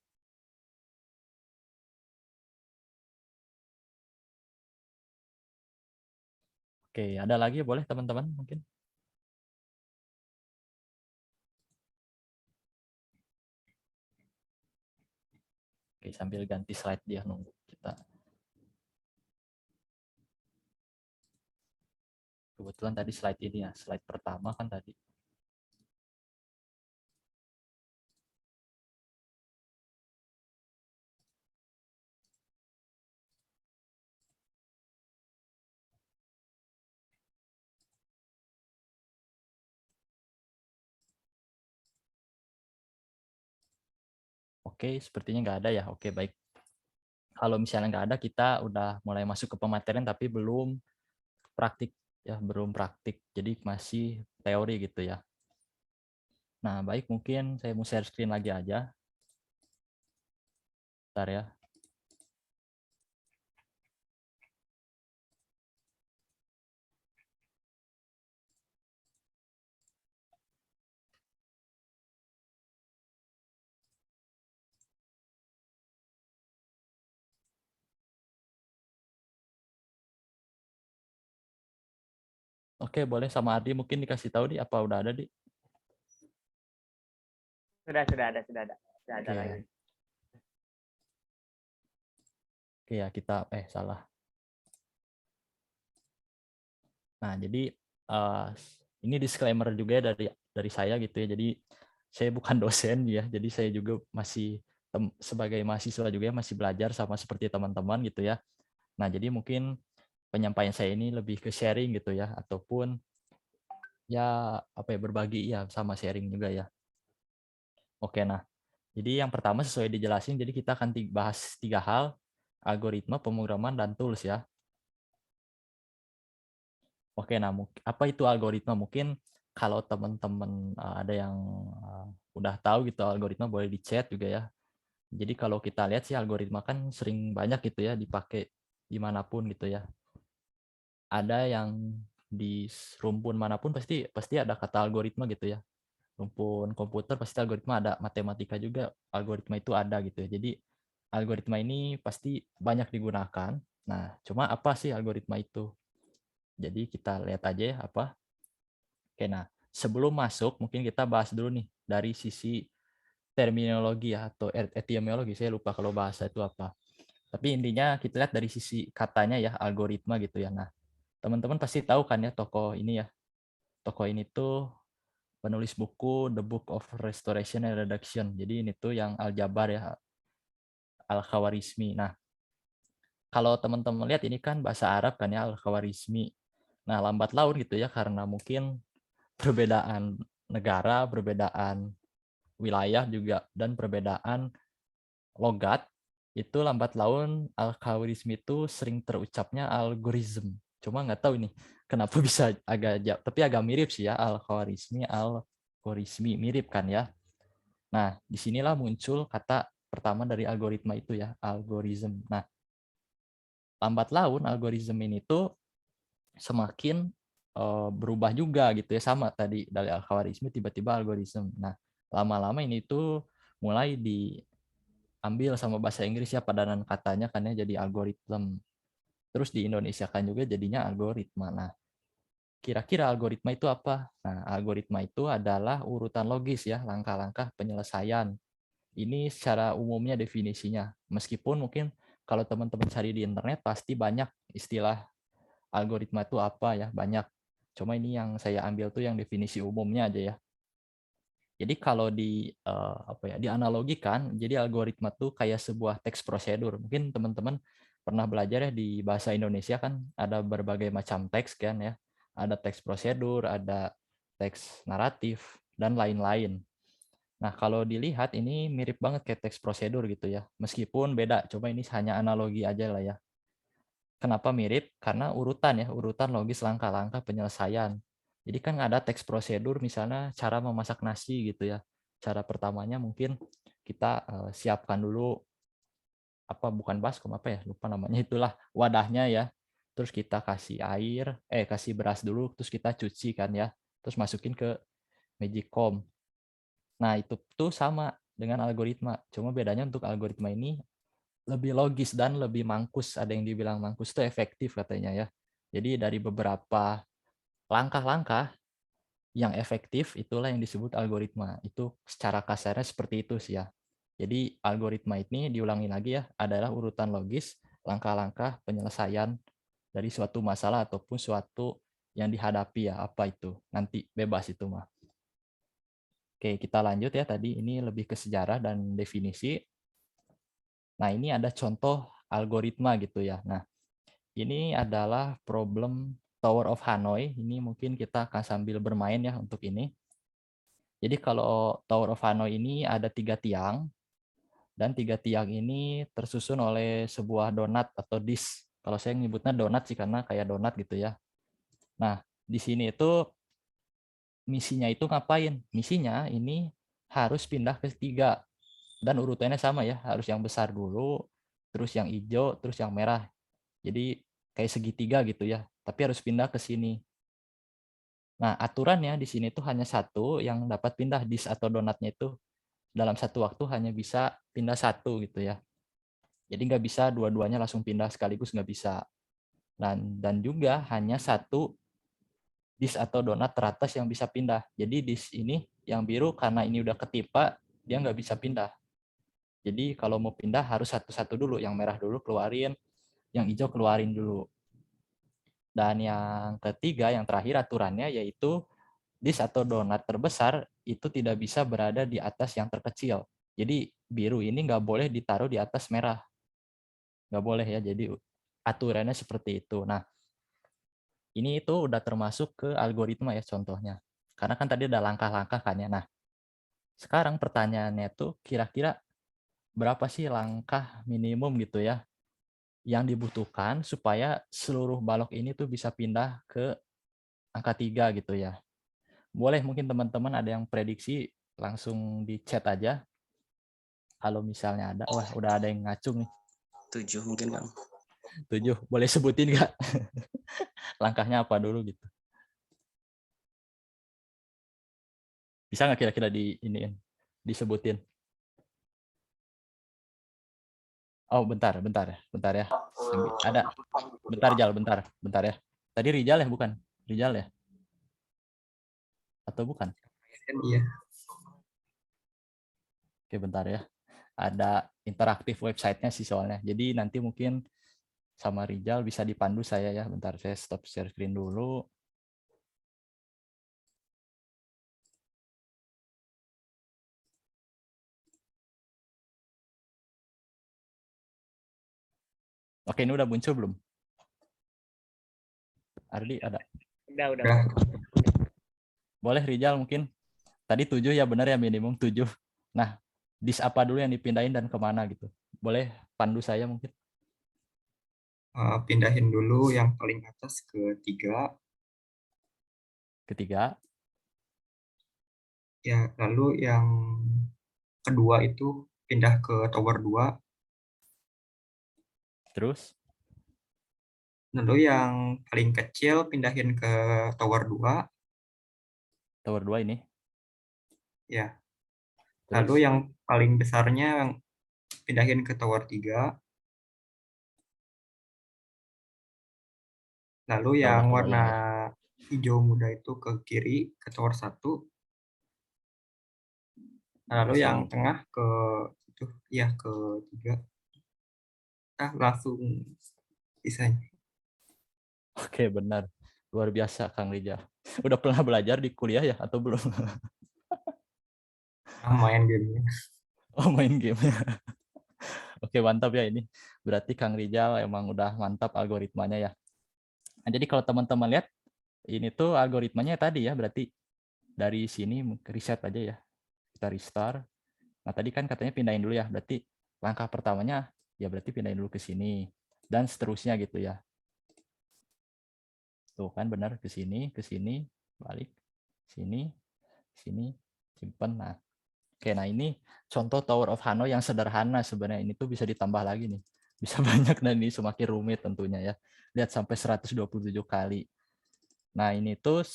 Oke, ada lagi boleh teman-teman mungkin? Oke, sambil ganti slide dia nunggu kita. Kebetulan tadi slide ini ya, slide pertama kan tadi. Oke, sepertinya nggak ada ya. Oke, baik. Kalau misalnya nggak ada, kita udah mulai masuk ke pematerian tapi belum praktik ya, belum praktik. Jadi masih teori gitu ya. Nah, baik, mungkin saya mau share screen lagi aja. Bentar ya. Oke, boleh sama Ardi mungkin dikasih tahu di apa udah ada di. Sudah ada. Sudah ada Oke. lagi. Oke ya, kita salah. Nah, jadi ini disclaimer juga ya dari saya gitu ya. Jadi saya bukan dosen ya. Jadi saya juga masih sebagai mahasiswa juga ya, masih belajar sama seperti teman-teman gitu ya. Nah, jadi mungkin penyampaian saya ini lebih ke sharing gitu ya, ataupun ya apa ya, berbagi ya, sama sharing juga ya. Oke, nah jadi yang pertama sesuai dijelasin, jadi kita akan bahas 3 hal: algoritma, pemrograman, dan tools ya. Oke, nah apa itu algoritma? Mungkin kalau teman-teman ada yang udah tahu gitu algoritma, boleh di chat juga ya. Jadi kalau kita lihat sih algoritma kan sering banyak gitu ya dipakai dimanapun gitu ya. Ada yang di rumpun manapun pasti ada kata algoritma gitu ya. Rumpun komputer pasti algoritma ada, matematika juga algoritma itu ada gitu ya. Jadi algoritma ini pasti banyak digunakan. Nah, cuma apa sih algoritma itu? Jadi kita lihat aja ya apa. Oke, nah sebelum masuk mungkin kita bahas dulu nih dari sisi terminologi ya, atau etimologi, saya lupa kalau bahasa itu apa. Tapi intinya kita lihat dari sisi katanya ya, algoritma gitu ya. Nah, teman-teman pasti tahu kan ya tokoh ini ya. Tokoh ini tuh penulis buku The Book of Restoration and Reduction. Jadi ini tuh yang Aljabar ya, Al-Khawarizmi. Nah, kalau teman-teman lihat ini kan bahasa Arab kan ya, Al-Khawarizmi. Nah, lambat laun gitu ya, karena mungkin perbedaan negara, perbedaan wilayah juga, dan perbedaan logat, itu lambat laun Al-Khawarizmi itu sering terucapnya algorithm. Cuma nggak tahu ini kenapa bisa tapi agak mirip sih ya, Al-Khawarizmi, Al-Khawarizmi, mirip kan ya. Nah, disinilah muncul kata pertama dari algoritma itu ya, algorithm. Nah, lambat laun algorithm ini tuh semakin berubah juga gitu ya, sama tadi dari Al-Khawarizmi tiba-tiba algorithm. Nah, lama-lama ini tuh mulai diambil sama bahasa Inggris ya, padanan katanya kan ya, jadi algorithm. Terus di Indonesia kan juga jadinya algoritma. Nah, kira-kira algoritma itu apa? Nah, algoritma itu adalah urutan logis ya, langkah-langkah penyelesaian. Ini secara umumnya definisinya. Meskipun mungkin kalau teman-teman cari di internet pasti banyak istilah algoritma itu apa ya, banyak. Cuma ini yang saya ambil tuh yang definisi umumnya aja ya. Jadi kalau dianalogikan, jadi algoritma tuh kayak sebuah teks prosedur. Mungkin teman-teman pernah belajar ya di bahasa Indonesia kan ada berbagai macam teks kan ya. Ada teks prosedur, ada teks naratif, dan lain-lain. Nah, kalau dilihat ini mirip banget kayak teks prosedur gitu ya. Meskipun beda, coba ini hanya analogi aja lah ya. Kenapa mirip? Karena urutan logis langkah-langkah penyelesaian. Jadi kan ada teks prosedur, misalnya cara memasak nasi gitu ya. Cara pertamanya mungkin kita siapkan dulu bukan baskom ya, lupa namanya, itulah wadahnya ya. Terus kita kasih beras dulu, terus kita cuci kan ya. Terus masukin ke Magicom. Nah, itu tuh sama dengan algoritma. Cuma bedanya untuk algoritma ini lebih logis dan lebih mangkus. Ada yang dibilang mangkus itu efektif katanya ya. Jadi dari beberapa langkah-langkah yang efektif itulah yang disebut algoritma. Itu secara kasarnya seperti itu sih ya. Jadi algoritma ini diulangi lagi ya, adalah urutan logis langkah-langkah penyelesaian dari suatu masalah ataupun suatu yang dihadapi ya, apa itu. Nanti bebas itu mah. Oke, kita lanjut ya, tadi ini lebih ke sejarah dan definisi. Nah, ini ada contoh algoritma gitu ya. Nah, ini adalah problem Tower of Hanoi. Ini mungkin kita akan sambil bermain ya untuk ini. Jadi kalau Tower of Hanoi ini ada 3 tiang, dan 3 tiang ini tersusun oleh sebuah donat atau disk. Kalau saya nyebutnya donat sih karena kayak donat gitu ya. Nah, di sini itu misinya itu ngapain? Misinya ini harus pindah ke 3. Dan urutannya sama ya, harus yang besar dulu, terus yang hijau, terus yang merah. Jadi kayak segitiga gitu ya, tapi harus pindah ke sini. Nah, aturannya di sini tuh hanya satu yang dapat pindah disk atau donatnya itu dalam satu waktu hanya bisa pindah satu gitu ya. Jadi nggak bisa dua-duanya langsung pindah sekaligus, nggak bisa. Dan juga hanya satu disk atau donat teratas yang bisa pindah. Jadi disk ini yang biru karena ini udah ketipa, dia nggak bisa pindah. Jadi kalau mau pindah harus satu-satu dulu, yang merah dulu keluarin, yang hijau keluarin dulu. Dan yang ketiga, yang terakhir aturannya yaitu disk atau donat terbesar itu tidak bisa berada di atas yang terkecil. Jadi biru ini nggak boleh ditaruh di atas merah. Nggak boleh ya, jadi aturannya seperti itu. Nah, ini itu udah termasuk ke algoritma ya contohnya. Karena kan tadi ada langkah-langkah kan ya. Nah, sekarang pertanyaannya tuh kira-kira berapa sih langkah minimum gitu ya yang dibutuhkan supaya seluruh balok ini tuh bisa pindah ke angka 3 gitu ya. Boleh mungkin teman-teman ada yang prediksi langsung di chat aja. Kalau misalnya ada, wah udah ada yang ngacung nih. 7 mungkin Kang. 7, boleh sebutin nggak? Langkahnya apa dulu gitu. Bisa nggak kira-kira disebutin? Oh bentar ya. Ada, bentar Jal, bentar ya. Tadi Rijal ya bukan? Rijal ya? Atau bukan? Iya. Oke bentar ya. Ada interaktif websitenya sih soalnya. Jadi nanti mungkin sama Rijal bisa dipandu saya ya. Bentar saya stop share screen dulu. Oke, ini udah muncul belum? Ardi ada? Udah. Boleh Rijal mungkin. Tadi 7 ya benar ya, minimum 7. Nah, disk apa dulu yang dipindahin dan kemana gitu? Boleh pandu saya mungkin? Pindahin dulu yang paling atas ke 3. Ketiga, Ya, lalu yang kedua itu pindah ke tower 2. terus Lalu yang paling kecil pindahin ke tower 2. tower 2 ini. Ya. Terus Lalu yang paling besarnya pindahin ke tower 3. Lalu udah yang warna kebayang ya. hijau muda itu ke kiri ke tower 1. Lalu Terus yang lagi. tengah ke itu ya ke 3. Langsung bisanya. Oke, benar. Luar biasa Kang Rijal. Udah pernah belajar di kuliah ya atau belum? Main gamenya. Oh, main game. Oke, mantap ya ini. Berarti Kang Rijal emang udah mantap algoritmanya ya. Nah, jadi kalau teman-teman lihat, ini tuh algoritmanya tadi ya, berarti dari sini reset aja ya. Kita restart. Nah, tadi kan katanya pindahin dulu ya, berarti langkah pertamanya ya berarti pindahin dulu ke sini. Dan seterusnya gitu ya. Tuh kan benar, ke sini, balik, sini, simpen. Nah, oke, nah ini contoh Tower of Hanoi yang sederhana sebenarnya. Ini tuh bisa ditambah lagi nih. Bisa banyak dan ini semakin rumit tentunya ya. Lihat sampai 127 kali. Nah, ini tuh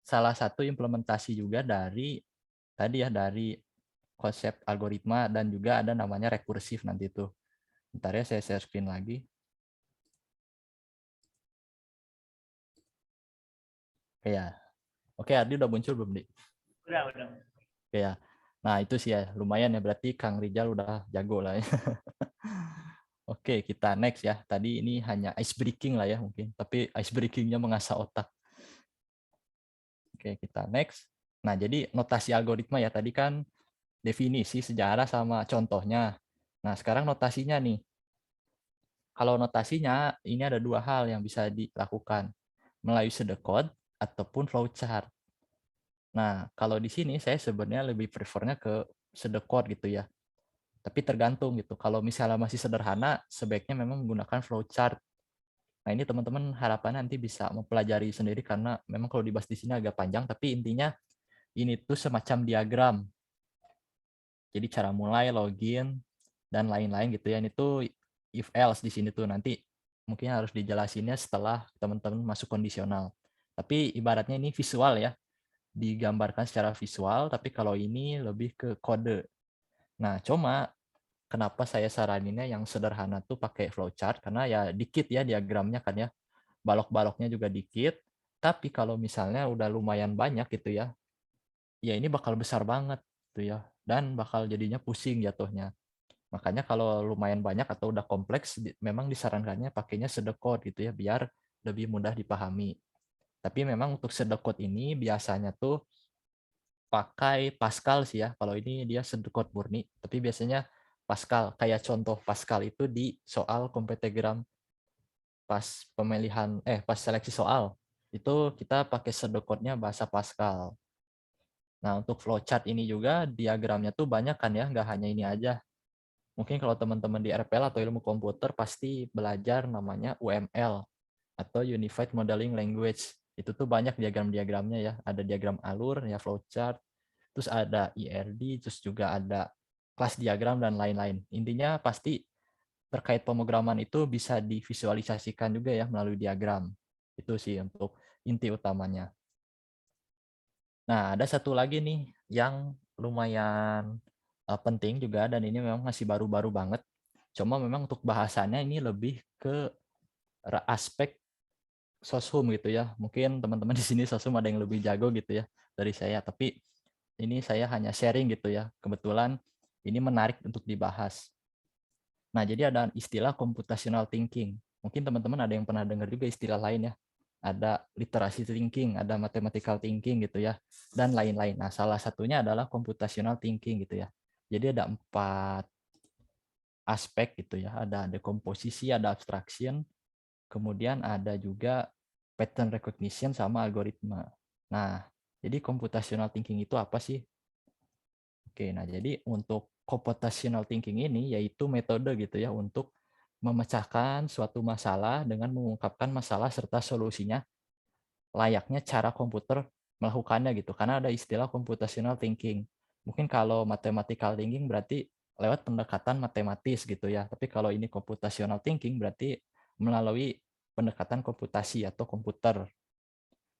salah satu implementasi juga dari tadi ya, dari konsep algoritma dan juga ada namanya rekursif nanti tuh. Bentar ya, saya share screen lagi. Oke ya. Oke, Ardi udah muncul belum, Di? Udah. Oke ya. Nah, itu sih ya, lumayan ya, berarti Kang Rijal udah jago lah ya. Oke, kita next ya. Tadi ini hanya ice breaking lah ya mungkin, tapi ice breakingnya mengasah otak. Oke, kita next. Nah, jadi notasi algoritma ya, tadi kan definisi, sejarah, sama contohnya. Nah, sekarang notasinya nih. Kalau notasinya, ini ada 2 hal yang bisa dilakukan. Melalui pseudocode ataupun flowchart. Nah, kalau di sini saya sebenarnya lebih prefernya ke pseudocode gitu ya. Tapi tergantung gitu. Kalau misalnya masih sederhana, sebaiknya memang menggunakan flowchart. Nah, ini teman-teman harapannya nanti bisa mempelajari sendiri karena memang kalau dibahas di sini agak panjang, tapi intinya ini tuh semacam diagram. Jadi cara mulai, login, dan lain-lain gitu ya. Ini tuh if else di sini tuh nanti mungkin harus dijelasinnya setelah teman-teman masuk kondisional. Tapi ibaratnya ini visual ya, digambarkan secara visual, tapi kalau ini lebih ke kode. Nah, cuma kenapa saya saraninnya yang sederhana tuh pakai flowchart, karena ya dikit ya diagramnya kan ya, balok-baloknya juga dikit, tapi kalau misalnya udah lumayan banyak gitu ya, ya ini bakal besar banget tuh ya, dan bakal jadinya pusing jatuhnya. Makanya kalau lumayan banyak atau udah kompleks, memang disarankannya pakainya sedekot gitu ya, biar lebih mudah dipahami. Tapi memang untuk sedekot ini biasanya tuh pakai Pascal sih ya. Kalau ini dia sedekot murni, tapi biasanya Pascal. Kayak contoh Pascal itu di soal kompetegram pas pas seleksi soal. Itu kita pakai sedekotnya bahasa Pascal. Nah, untuk flowchart ini juga diagramnya tuh banyak kan ya, nggak hanya ini aja. Mungkin kalau teman-teman di RPL atau ilmu komputer pasti belajar namanya UML atau Unified Modeling Language. Itu tuh banyak diagram-diagramnya ya. Ada diagram alur, ya flowchart, terus ada IRD, terus juga ada kelas diagram dan lain-lain. Intinya pasti terkait pemrograman itu bisa divisualisasikan juga ya melalui diagram. Itu sih untuk inti utamanya. Nah, ada satu lagi nih yang lumayan penting juga dan ini memang masih baru-baru banget. Cuma memang untuk bahasannya ini lebih ke aspek soshum gitu ya. Mungkin teman-teman di sini soshum ada yang lebih jago gitu ya dari saya, tapi ini saya hanya sharing gitu ya. Kebetulan ini menarik untuk dibahas. Nah, jadi ada istilah computational thinking. Mungkin teman-teman ada yang pernah dengar juga istilah lain ya. Ada literasi thinking, ada mathematical thinking gitu ya, dan lain-lain. Nah, salah satunya adalah computational thinking gitu ya. Jadi ada 4 aspek gitu ya. Ada dekomposisi, ada abstraction, kemudian ada juga pattern recognition sama algoritma. Nah, jadi computational thinking itu apa sih? Oke, nah jadi untuk computational thinking ini yaitu metode gitu ya untuk memecahkan suatu masalah dengan mengungkapkan masalah serta solusinya layaknya cara komputer melakukannya gitu. Karena ada istilah computational thinking. Mungkin kalau mathematical thinking berarti lewat pendekatan matematis gitu ya. Tapi kalau ini computational thinking berarti melalui pendekatan komputasi atau komputer.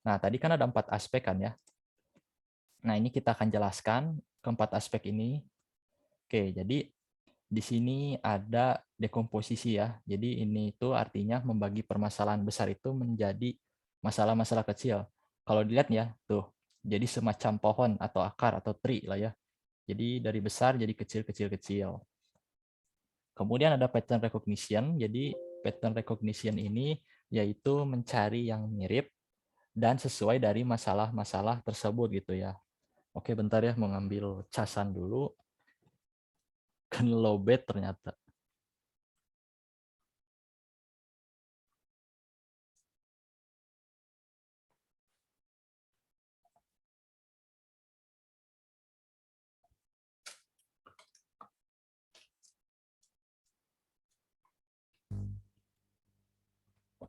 Nah, tadi kan ada 4 aspek kan ya. Nah, ini kita akan jelaskan keempat aspek ini. Oke, jadi di sini ada dekomposisi ya. Jadi ini itu artinya membagi permasalahan besar itu menjadi masalah-masalah kecil. Kalau dilihat ya, tuh. Jadi semacam pohon atau akar atau tree lah ya. Jadi dari besar jadi kecil-kecil-kecil. Kemudian ada pattern recognition. Jadi pattern recognition ini yaitu mencari yang mirip dan sesuai dari masalah-masalah tersebut gitu ya. Oke, bentar ya, mau ngambil casan dulu. Kan lowbat ternyata.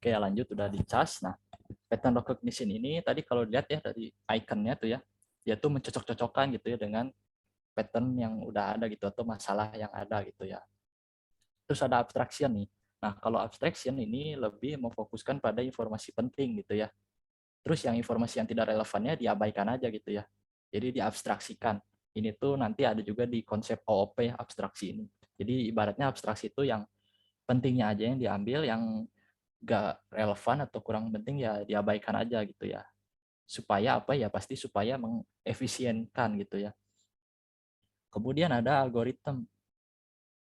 Oke, lanjut udah dicas. Nah, pattern recognition ini tadi kalau lihat ya dari ikonnya tuh ya, dia tuh mencocok-cocokkan gitu ya dengan pattern yang udah ada gitu atau masalah yang ada gitu ya. Terus ada abstraction nih. Nah, kalau abstraction ini lebih memfokuskan pada informasi penting gitu ya. Terus yang informasi yang tidak relevannya diabaikan aja gitu ya. Jadi diabstraksikan. Ini tuh nanti ada juga di konsep OOP ya, abstraksi ini. Jadi ibaratnya abstraksi itu yang pentingnya aja yang diambil, yang gak relevan atau kurang penting ya diabaikan aja gitu ya. Supaya apa ya, pasti supaya mengefisienkan gitu ya. Kemudian ada algoritma,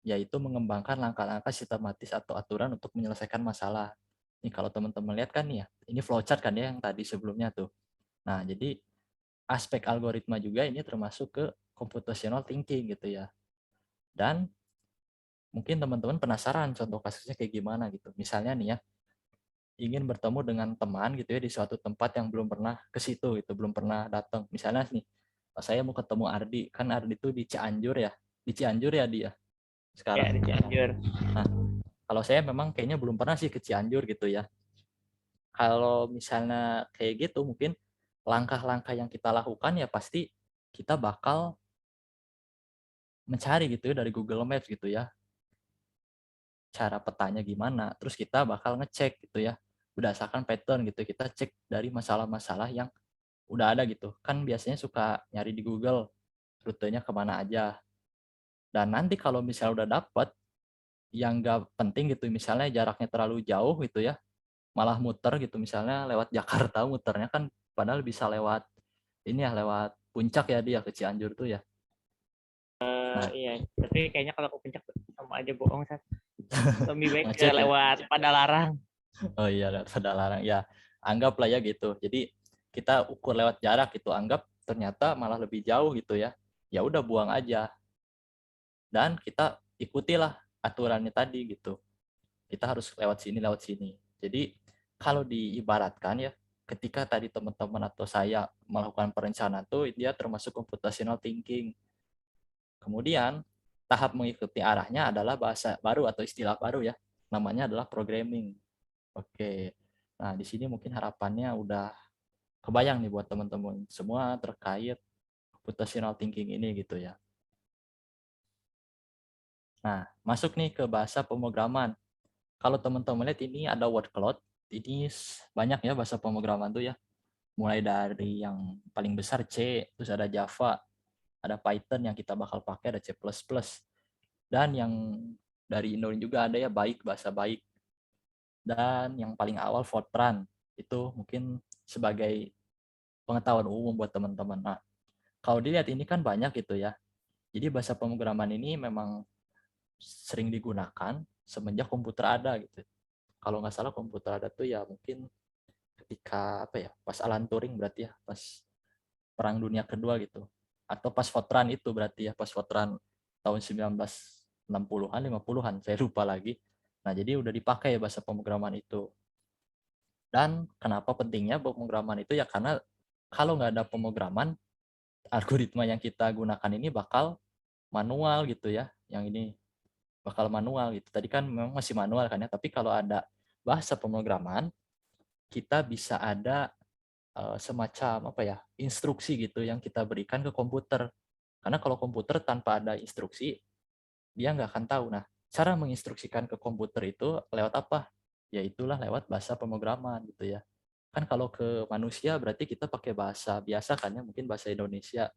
yaitu mengembangkan langkah-langkah sistematis atau aturan untuk menyelesaikan masalah. Ini kalau teman-teman lihat kan ya, ini flowchart kan ya yang tadi sebelumnya tuh. Nah, jadi aspek algoritma juga ini termasuk ke computational thinking gitu ya. Dan mungkin teman-teman penasaran contoh kasusnya kayak gimana gitu. Misalnya nih ya, ingin bertemu dengan teman gitu ya di suatu tempat yang belum pernah ke situ gitu, belum pernah datang. Misalnya nih, saya mau ketemu Ardi, kan Ardi itu di Cianjur ya. Di Cianjur ya dia Ya, sekarang. di Cianjur. Nah, Kalau saya memang kayaknya belum pernah sih ke Cianjur gitu ya. Kalau misalnya kayak gitu mungkin langkah-langkah yang kita lakukan ya pasti kita bakal mencari gitu ya dari Google Maps gitu ya, cara petanya gimana, terus kita bakal ngecek gitu ya, berdasarkan pattern gitu, kita cek dari masalah-masalah yang udah ada gitu. Kan biasanya suka nyari di Google, rutenya kemana aja. Dan nanti kalau misalnya udah dapet, yang nggak penting gitu, misalnya jaraknya terlalu jauh gitu ya, malah muter gitu, misalnya lewat Jakarta muternya kan, padahal bisa lewat ini ya, lewat puncak ya dia ke Cianjur tuh ya. Nah, Iya, tapi kayaknya kalau ke puncak sama aja bohong, Sat. Lebih baik ngecek ya. lewat Padalarang. Oh iya, lewat Padalarang. Ya, anggaplah ya gitu. Jadi kita ukur lewat jarak gitu, anggap ternyata malah lebih jauh gitu ya. Ya udah buang aja. Dan kita ikutilah aturannya tadi gitu. Kita harus lewat sini, lewat sini. Jadi kalau diibaratkan ya, ketika tadi teman-teman atau saya melakukan perencanaan tuh dia termasuk computational thinking. Kemudian tahap mengikuti arahnya adalah bahasa baru atau istilah baru ya. Namanya adalah programming. Oke. Nah, di sini mungkin harapannya udah kebayang nih buat teman-teman semua terkait computational thinking ini gitu ya. Nah, masuk nih ke bahasa pemrograman. Kalau teman-teman lihat ini ada word cloud, ini banyak ya bahasa pemrograman tuh ya. Mulai dari yang paling besar C, terus ada Java, ada Python yang kita bakal pakai, ada C++. Dan yang dari Indonesia juga ada ya Baik, bahasa Baik. Dan yang paling awal Fortran, itu mungkin sebagai pengetahuan umum buat teman-teman. Nah, kalau dilihat ini kan banyak gitu ya. Jadi bahasa pemrograman ini memang sering digunakan semenjak komputer ada gitu. Kalau nggak salah komputer ada tuh ya mungkin ketika apa ya, pas Alan Turing berarti ya, pas Perang Dunia Kedua gitu. Atau pas Fortran itu berarti ya, pas Fortran tahun 1960-an, 50-an, saya lupa lagi. Nah, jadi udah dipakai bahasa pemrograman itu. Dan kenapa pentingnya pemrograman itu ya karena kalau nggak ada pemrograman, algoritma yang kita gunakan ini bakal manual gitu ya. Yang ini bakal manual gitu. Tadi kan memang masih manual kan ya, tapi kalau ada bahasa pemrograman, kita bisa ada semacam apa ya, instruksi gitu yang kita berikan ke komputer. Karena kalau komputer tanpa ada instruksi, dia nggak akan tahu. Nah, cara menginstruksikan ke komputer itu lewat apa? Ya itulah lewat bahasa pemrograman gitu ya. Kan kalau ke manusia berarti kita pakai bahasa biasa kan ya, mungkin bahasa Indonesia,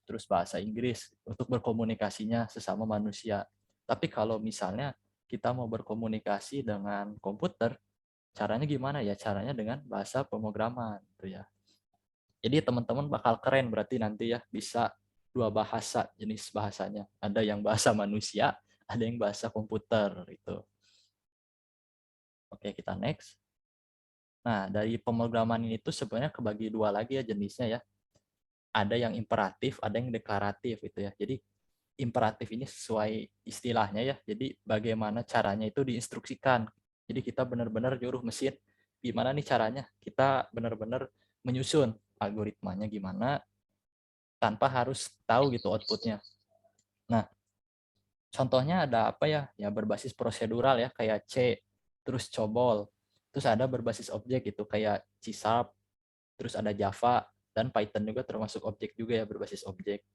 terus bahasa Inggris untuk berkomunikasinya sesama manusia. Tapi kalau misalnya kita mau berkomunikasi dengan komputer, caranya gimana ya? Caranya dengan bahasa pemrograman gitu ya. Jadi teman-teman bakal keren berarti nanti ya, bisa dua bahasa, jenis bahasanya. Ada yang bahasa manusia, ada yang bahasa komputer gitu. Oke, kita next. Nah, dari pemrograman ini tuh sebenarnya kebagi dua lagi ya jenisnya ya. Ada yang imperatif, ada yang deklaratif gitu ya. Jadi imperatif ini sesuai istilahnya ya. Jadi bagaimana caranya itu diinstruksikan. Jadi kita benar-benar nyuruh mesin gimana nih caranya. Kita benar-benar menyusun algoritmanya gimana tanpa harus tahu gitu outputnya. Nah, contohnya ada apa ya? Ya berbasis prosedural ya kayak C, terus COBOL. Terus ada berbasis objek gitu kayak C#, terus ada Java dan Python juga termasuk objek juga ya, berbasis objek.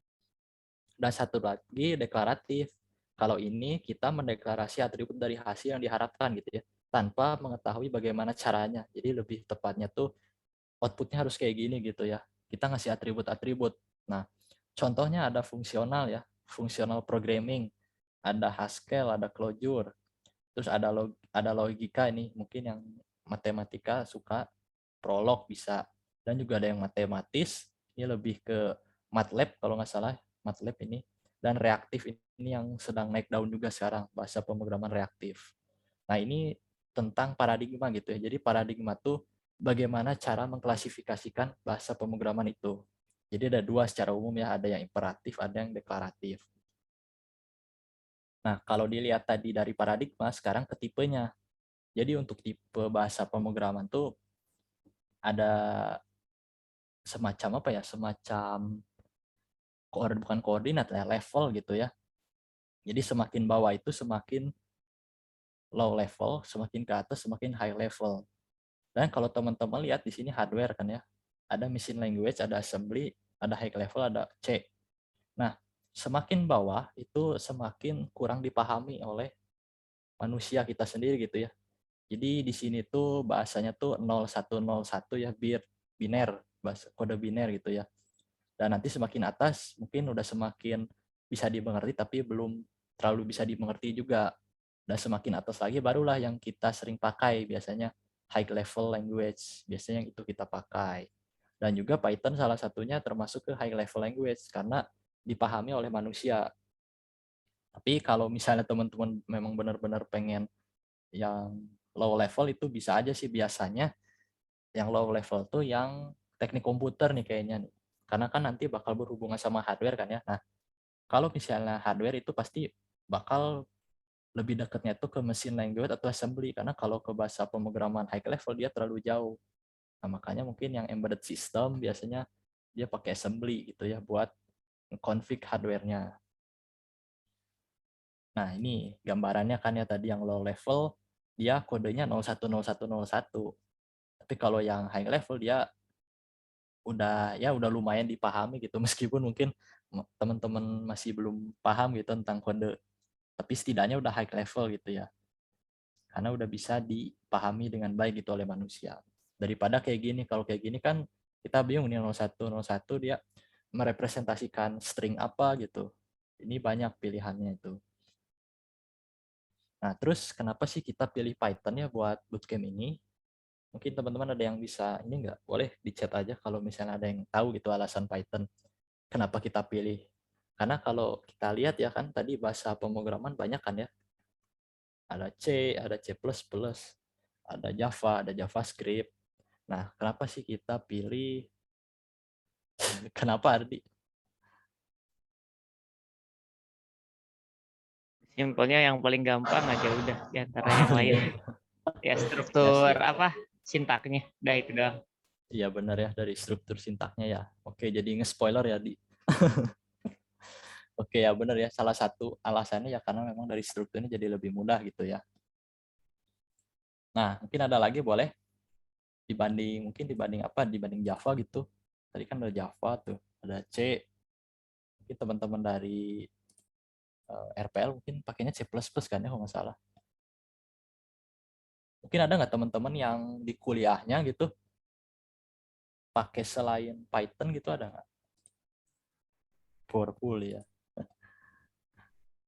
Dan satu lagi deklaratif. Kalau ini kita mendeklarasi atribut dari hasil yang diharapkan gitu ya, tanpa mengetahui bagaimana caranya. Jadi lebih tepatnya tuh outputnya harus kayak gini gitu ya. Kita ngasih atribut-atribut. Nah, contohnya ada fungsional ya, fungsional programming, ada Haskell, ada Clojure, terus ada logika ini mungkin yang matematika suka Prolog bisa, dan juga ada yang matematis, ini lebih ke MATLAB kalau nggak salah, MATLAB ini, dan reaktif ini yang sedang naik daun juga sekarang, bahasa pemrograman reaktif. Nah ini tentang paradigma gitu ya, jadi paradigma tuh bagaimana cara mengklasifikasikan bahasa pemrograman itu. Jadi ada dua secara umum ya, ada yang imperatif, ada yang deklaratif. Nah kalau dilihat tadi dari paradigma, sekarang ke tipenya. Jadi untuk tipe bahasa pemrograman tuh ada semacam apa ya, semacam bukan koordinat ya, level gitu ya. Jadi semakin bawah itu semakin low level, semakin ke atas semakin high level. Dan kalau teman-teman lihat di sini hardware kan ya, ada machine language, ada assembly, ada high level, ada C. Nah, semakin bawah itu semakin kurang dipahami oleh manusia kita sendiri gitu ya. Jadi di sini tuh bahasanya tuh 0101 ya, biner, bahasa kode biner gitu ya. Dan nanti semakin atas mungkin udah semakin bisa dimengerti tapi belum terlalu bisa dimengerti juga. Dan semakin atas lagi barulah yang kita sering pakai biasanya high level language, biasanya itu kita pakai. Dan juga Python salah satunya termasuk ke high level language karena dipahami oleh manusia. Tapi kalau misalnya teman-teman memang benar-benar pengen yang low level itu bisa aja sih biasanya yang low level tuh yang teknik komputer nih kayaknya nih. Karena kan nanti bakal berhubungan sama hardware kan ya. Nah, kalau misalnya hardware itu pasti bakal lebih dekatnya tuh ke machine language atau assembly karena kalau ke bahasa pemrograman high level dia terlalu jauh. Nah, makanya mungkin yang embedded system biasanya dia pakai assembly gitu ya buat config hardware-nya. Nah, ini gambarannya kan ya tadi yang low level dia kodenya 010101. Tapi kalau yang high level dia udah lumayan dipahami gitu meskipun mungkin teman-teman masih belum paham gitu tentang kode. Tapi setidaknya udah high level gitu ya. Karena udah bisa dipahami dengan baik gitu oleh manusia. Daripada kayak gini, kalau kayak gini kan kita bingung nih 0101 dia merepresentasikan string apa gitu. Ini banyak pilihannya itu. Nah, terus kenapa sih kita pilih Python ya buat bootcamp ini? Mungkin teman-teman ada yang bisa, ini nggak? Boleh di chat aja kalau misalnya ada yang tahu gitu alasan Python. Kenapa kita pilih? Karena kalau kita lihat ya kan tadi bahasa pemrograman banyak kan ya. Ada C, ada C++, ada Java, ada JavaScript. Nah, kenapa sih kita pilih? Kenapa Ardi? Simpelnya yang paling gampang aja udah di antara yang lain. Ya struktur apa sintaknya, udah itu doang. Iya benar ya dari struktur sintaknya ya. Oke, jadi nge-spoiler ya Di. Oke ya benar ya, salah satu alasannya ya karena memang dari strukturnya jadi lebih mudah gitu ya. Nah, mungkin ada lagi boleh dibanding apa? Dibanding Java gitu. Tadi kan ada Java tuh, ada C. Mungkin teman-teman dari RPL mungkin pakainya C++ kan ya kalau nggak salah. Mungkin ada nggak teman-teman yang di kuliahnya gitu pakai selain Python gitu ada nggak? For kuliah.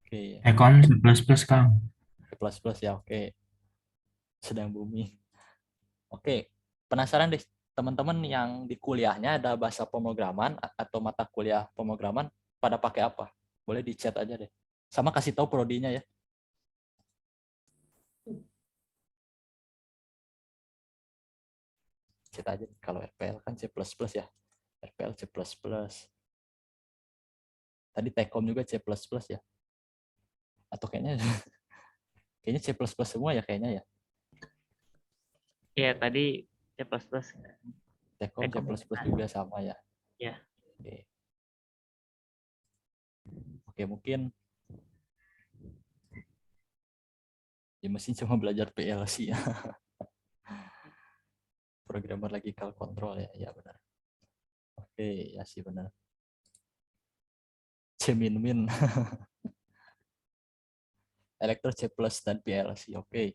Oke, Econ C++, Kang. C++ ya oke. Sedang booming. Oke, penasaran deh teman-teman yang di kuliahnya ada bahasa pemrograman atau mata kuliah pemrograman pada pakai apa? Boleh di chat aja deh. Sama kasih tahu prodinya ya. Chat aja kalau RPL kan C++ ya. RPL C++. Tadi Tekom juga C++ ya. Atau kayaknya kayaknya C++ semua ya kayaknya ya. Iya tadi C++. Tekom C++ juga sama ya. Ya. Oke. Oke, mungkin ya mesin cuma belajar PLC ya. Programmer lagi call control ya. Ya benar. Oke, ya sih benar. C-min. Elektro C+ dan PLC. Oke.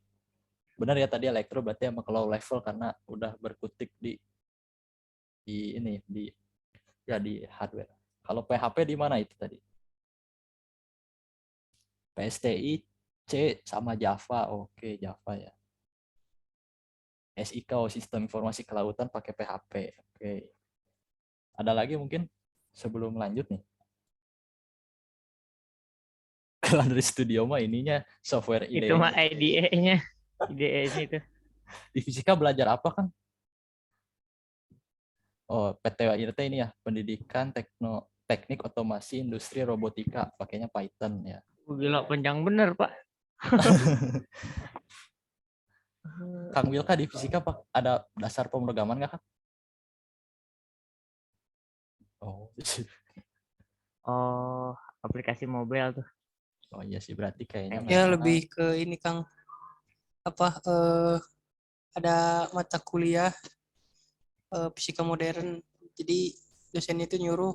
Benar ya tadi elektro berarti emang low level karena udah berkutik di ini di hardware. Kalau PHP di mana itu tadi? PSTI C sama Java. Oke, Java ya. SIK sistem informasi kelautan pakai PHP. Oke. Ada lagi mungkin sebelum lanjut nih. Kalau dari studio mah ininya software Itu mah IDE-nya. IDE-nya itu. Di fisika belajar apa kan? Oh, PTWIRT ini ya, Pendidikan Teknik Otomasi Industri Robotika, pakainya Python ya. Gila panjang bener, Pak. Kang Wilka di fisika Pak, ada dasar pemrograman nggak Kang? Oh, Oh, aplikasi mobile tuh. oh iya sih berarti kayaknya Kayak Ya memang lebih ke ini Kang, ada mata kuliah fisika modern. Jadi dosennya itu nyuruh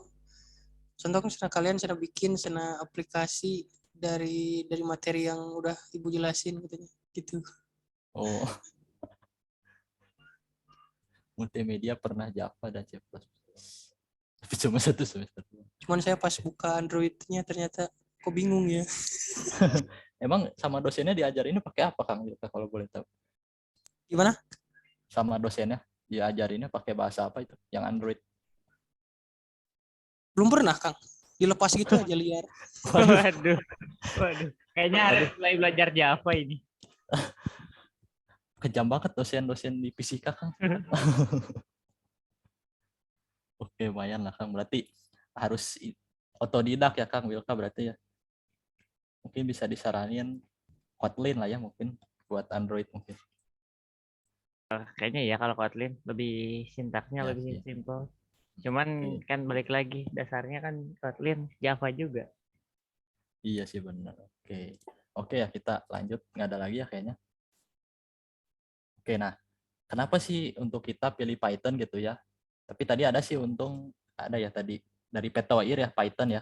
contoh kalian sudah bikin aplikasi dari materi yang udah ibu jelasin katanya gitu. Oh, multimedia pernah Java dan C++. Tapi cuma 1 semester. Cuman saya pas buka Android-nya ternyata kok bingung ya. Emang sama dosennya diajarinnya pakai apa, Kang? Kalau boleh tahu. Gimana? Sama dosennya diajarinnya pakai bahasa apa itu? Yang Android. Belum pernah, Kang. Dilepas gitu aja liar. Waduh. Kayaknya harus mulai belajar Java ini. Kejam banget dosen-dosen di fisika, Kang. Oke, lumayan lah, Kang. Berarti harus otodidak ya, Kang Wilka berarti ya. Mungkin bisa disaranin Kotlin lah ya mungkin buat Android mungkin. Kayaknya ya kalau Kotlin lebih sintaksnya Ya, lebih iya. simple. Cuman Oke. kan balik lagi dasarnya kan Kotlin Java juga. Iya sih benar. Oke ya kita lanjut. Nggak ada lagi ya kayaknya. Oke, nah kenapa sih untuk kita pilih Python gitu ya? Tapi tadi ada sih ada ya tadi dari Petoir ya Python ya.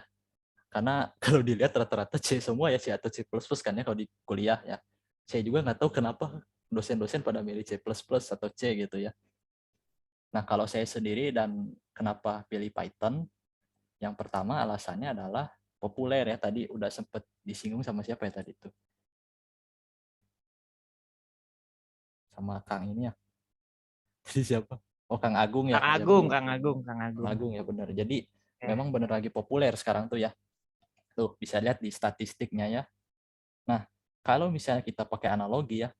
Karena kalau dilihat rata-rata C semua ya C atau C++ kan ya kalau di kuliah ya. Saya juga nggak tahu kenapa dosen-dosen pada milih C++ atau C gitu ya. Nah kalau saya sendiri dan kenapa pilih Python, yang pertama alasannya adalah populer ya, tadi udah sempet disinggung sama siapa ya tadi itu? Sama Kang ini ya. Tadi siapa? Oh Kang Agung ya. Kang Ya Agung, benar. Kang Agung, Kang Kang Agung. Agung ya benar. Jadi Ya. memang benar lagi populer sekarang tuh ya. Tuh bisa lihat di statistiknya ya. Nah kalau misalnya kita pakai analogi ya,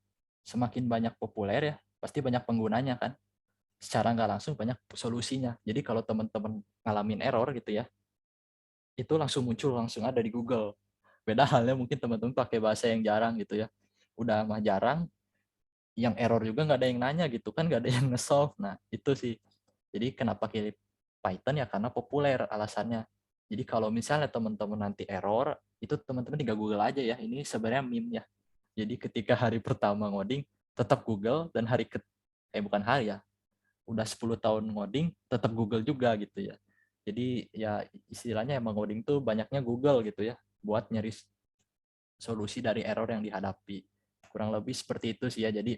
semakin banyak populer ya, pasti banyak penggunanya kan. Secara nggak langsung banyak solusinya. Jadi kalau teman-teman ngalamin error gitu ya, itu langsung muncul, langsung ada di Google. Beda halnya mungkin teman-teman pakai bahasa yang jarang gitu ya. Udah mah jarang, yang error juga nggak ada yang nanya gitu kan, nggak ada yang nge-solve. Nah itu sih. Jadi kenapa pilih Python ya karena populer alasannya. Jadi kalau misalnya teman-teman nanti error, itu teman-teman tinggal Google aja ya. Ini sebenarnya meme ya. Jadi ketika hari pertama ngoding, tetap Google, dan bukan hari ya, udah 10 tahun ngoding, tetap Google juga gitu ya. Jadi ya istilahnya emang ngoding tuh banyaknya Google gitu ya, buat nyari solusi dari error yang dihadapi. Kurang lebih seperti itu sih ya, jadi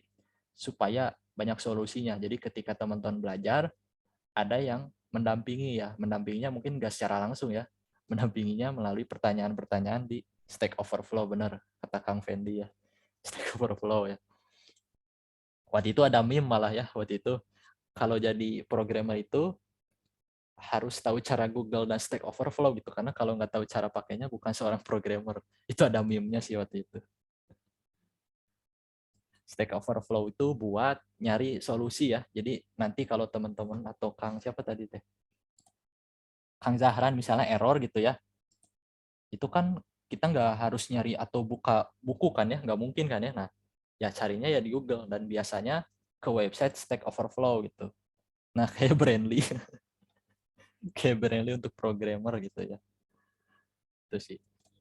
supaya banyak solusinya. Jadi ketika teman-teman belajar, ada yang mendampingi ya. Mendampinginya mungkin nggak secara langsung ya, mendampinginya melalui pertanyaan-pertanyaan di Stack Overflow, benar kata Kang Fendi ya. Stack Overflow ya. Waktu itu ada meme malah ya, waktu itu kalau jadi programmer itu harus tahu cara Google dan Stack Overflow gitu, karena kalau nggak tahu cara pakainya bukan seorang programmer. Itu ada meme-nya sih waktu itu. Stack Overflow itu buat nyari solusi ya. Jadi nanti kalau teman-teman atau Kang siapa tadi teh, Kang Zahran misalnya error gitu ya, itu kan kita nggak harus nyari atau buka buku kan ya, nggak mungkin kan ya. Nah ya carinya ya di Google, dan biasanya ke website Stack Overflow gitu. Nah kayak Brandly kayak Brandly untuk programmer gitu ya. Itu sih.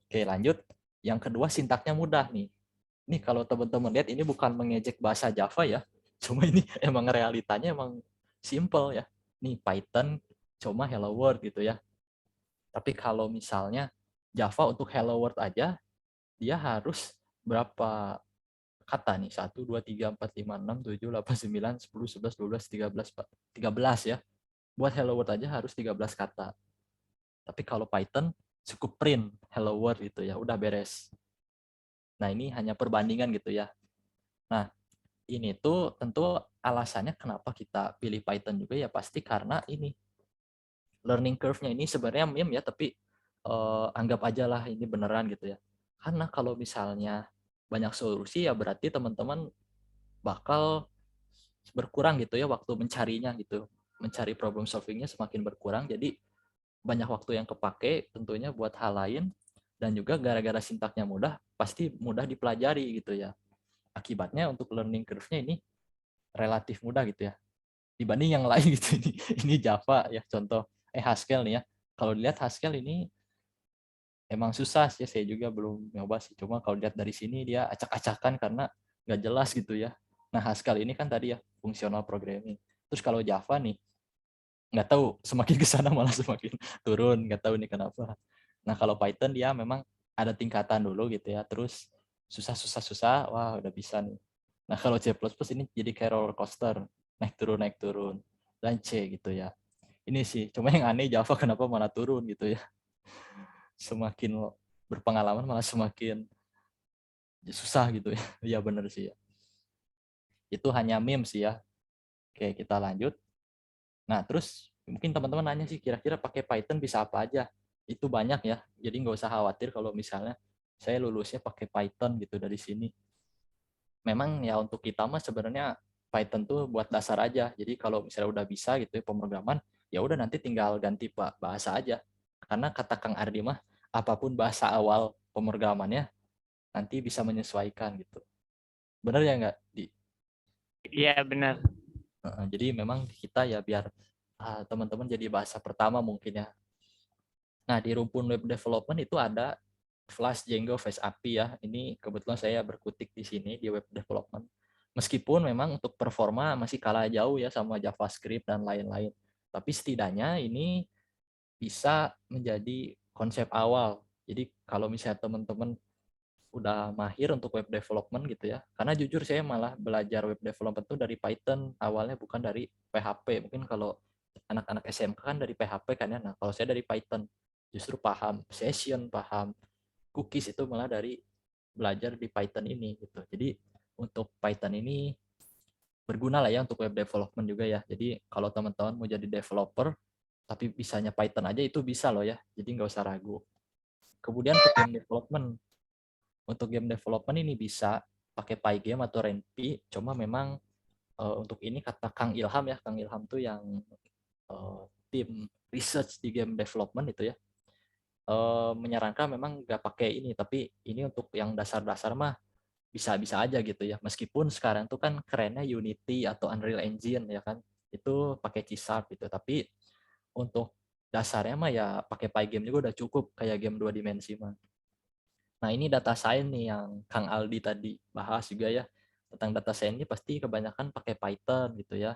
Oke lanjut. Yang kedua sintaknya mudah nih. Nih kalau teman-teman lihat ini bukan mengejek bahasa Java ya. Cuma ini emang realitanya emang simple ya. Nih Python cuma hello world gitu ya. Tapi kalau misalnya Java untuk hello world aja, dia harus berapa kata nih? 1, 2, 3, 4, 5, 6, 7, 8, 9, 10, 11, 12, 13, 13 ya. Buat hello world aja harus 13 kata. Tapi kalau Python cukup print hello world gitu ya, udah beres. Nah ini hanya perbandingan gitu ya. Nah ini tuh tentu alasannya kenapa kita pilih Python juga ya pasti karena ini learning curve-nya ini sebenarnya meme ya, tapi anggap aja lah ini beneran gitu ya. Karena kalau misalnya banyak solusi ya berarti teman-teman bakal berkurang gitu ya waktu mencarinya gitu. Mencari problem solving-nya semakin berkurang, jadi banyak waktu yang kepake tentunya buat hal lain, dan juga gara-gara sintaknya mudah pasti mudah dipelajari gitu ya. Akibatnya untuk learning curve-nya ini relatif mudah gitu ya dibanding yang lain gitu. Ini Java ya contoh, Haskell nih ya. Kalau dilihat Haskell ini emang susah sih, saya juga belum nyoba sih. Cuma kalau lihat dari sini dia acak-acakan karena nggak jelas gitu ya. Nah, Haskell ini kan tadi ya functional programming. Terus kalau Java nih, nggak tahu semakin ke sana malah semakin turun, nggak tahu nih kenapa. Nah, kalau Python dia memang ada tingkatan dulu gitu ya, terus susah, wah udah bisa nih. Nah, kalau C++ ini jadi kayak roller coaster, naik turun, dan C gitu ya. Ini sih, cuma yang aneh Java kenapa malah turun gitu ya. Semakin berpengalaman malah semakin susah gitu ya. Iya bener sih ya. Itu hanya meme sih ya. Oke, kita lanjut. Nah, terus mungkin teman-teman nanya sih, kira-kira pakai Python bisa apa aja? Itu banyak ya, jadi nggak usah khawatir kalau misalnya saya lulusnya pakai Python gitu dari sini. Memang ya untuk kita mah sebenarnya Python tuh buat dasar aja. Jadi kalau misalnya udah bisa gitu ya pemrograman, ya udah nanti tinggal ganti bahasa aja. Karena kata Kang Ardi mah, apapun bahasa awal pemrogramannya nanti bisa menyesuaikan gitu. Benar ya nggak, Di? Iya benar. Jadi memang kita ya biar teman-teman jadi bahasa pertama mungkin ya. Nah, di rumpun web development itu ada Flash, Django, Fast API ya. Ini kebetulan saya berkutik di sini di web development. Meskipun memang untuk performa masih kalah jauh ya sama JavaScript dan lain-lain. Tapi setidaknya ini bisa menjadi konsep awal. Jadi kalau misalnya teman-teman udah mahir untuk web development gitu ya. Karena jujur saya malah belajar web development itu dari Python awalnya, bukan dari PHP. Mungkin kalau anak-anak SMK kan dari PHP kan ya. Nah, kalau saya dari Python. Justru paham session, paham cookies itu malah dari belajar di Python ini gitu. Jadi untuk Python ini berguna lah ya untuk web development juga ya. Jadi kalau teman-teman mau jadi developer tapi bisanya Python aja itu bisa loh ya. Jadi nggak usah ragu. Kemudian untuk game development. Untuk game development ini bisa pakai Pygame atau Ren'Py. Cuma memang untuk ini kata Kang Ilham ya. Kang Ilham tuh yang tim research di game development itu ya. Menyarankan memang nggak pakai ini, tapi ini untuk yang dasar-dasar mah bisa-bisa aja gitu ya. Meskipun sekarang tuh kan kerennya Unity atau Unreal Engine ya kan, itu pakai C# gitu. Tapi untuk dasarnya mah ya pakai Pygame juga udah cukup kayak game 2 dimensi mah. Nah, ini data science nih yang Kang Aldi tadi bahas juga ya. Tentang data science ini pasti kebanyakan pakai Python gitu ya.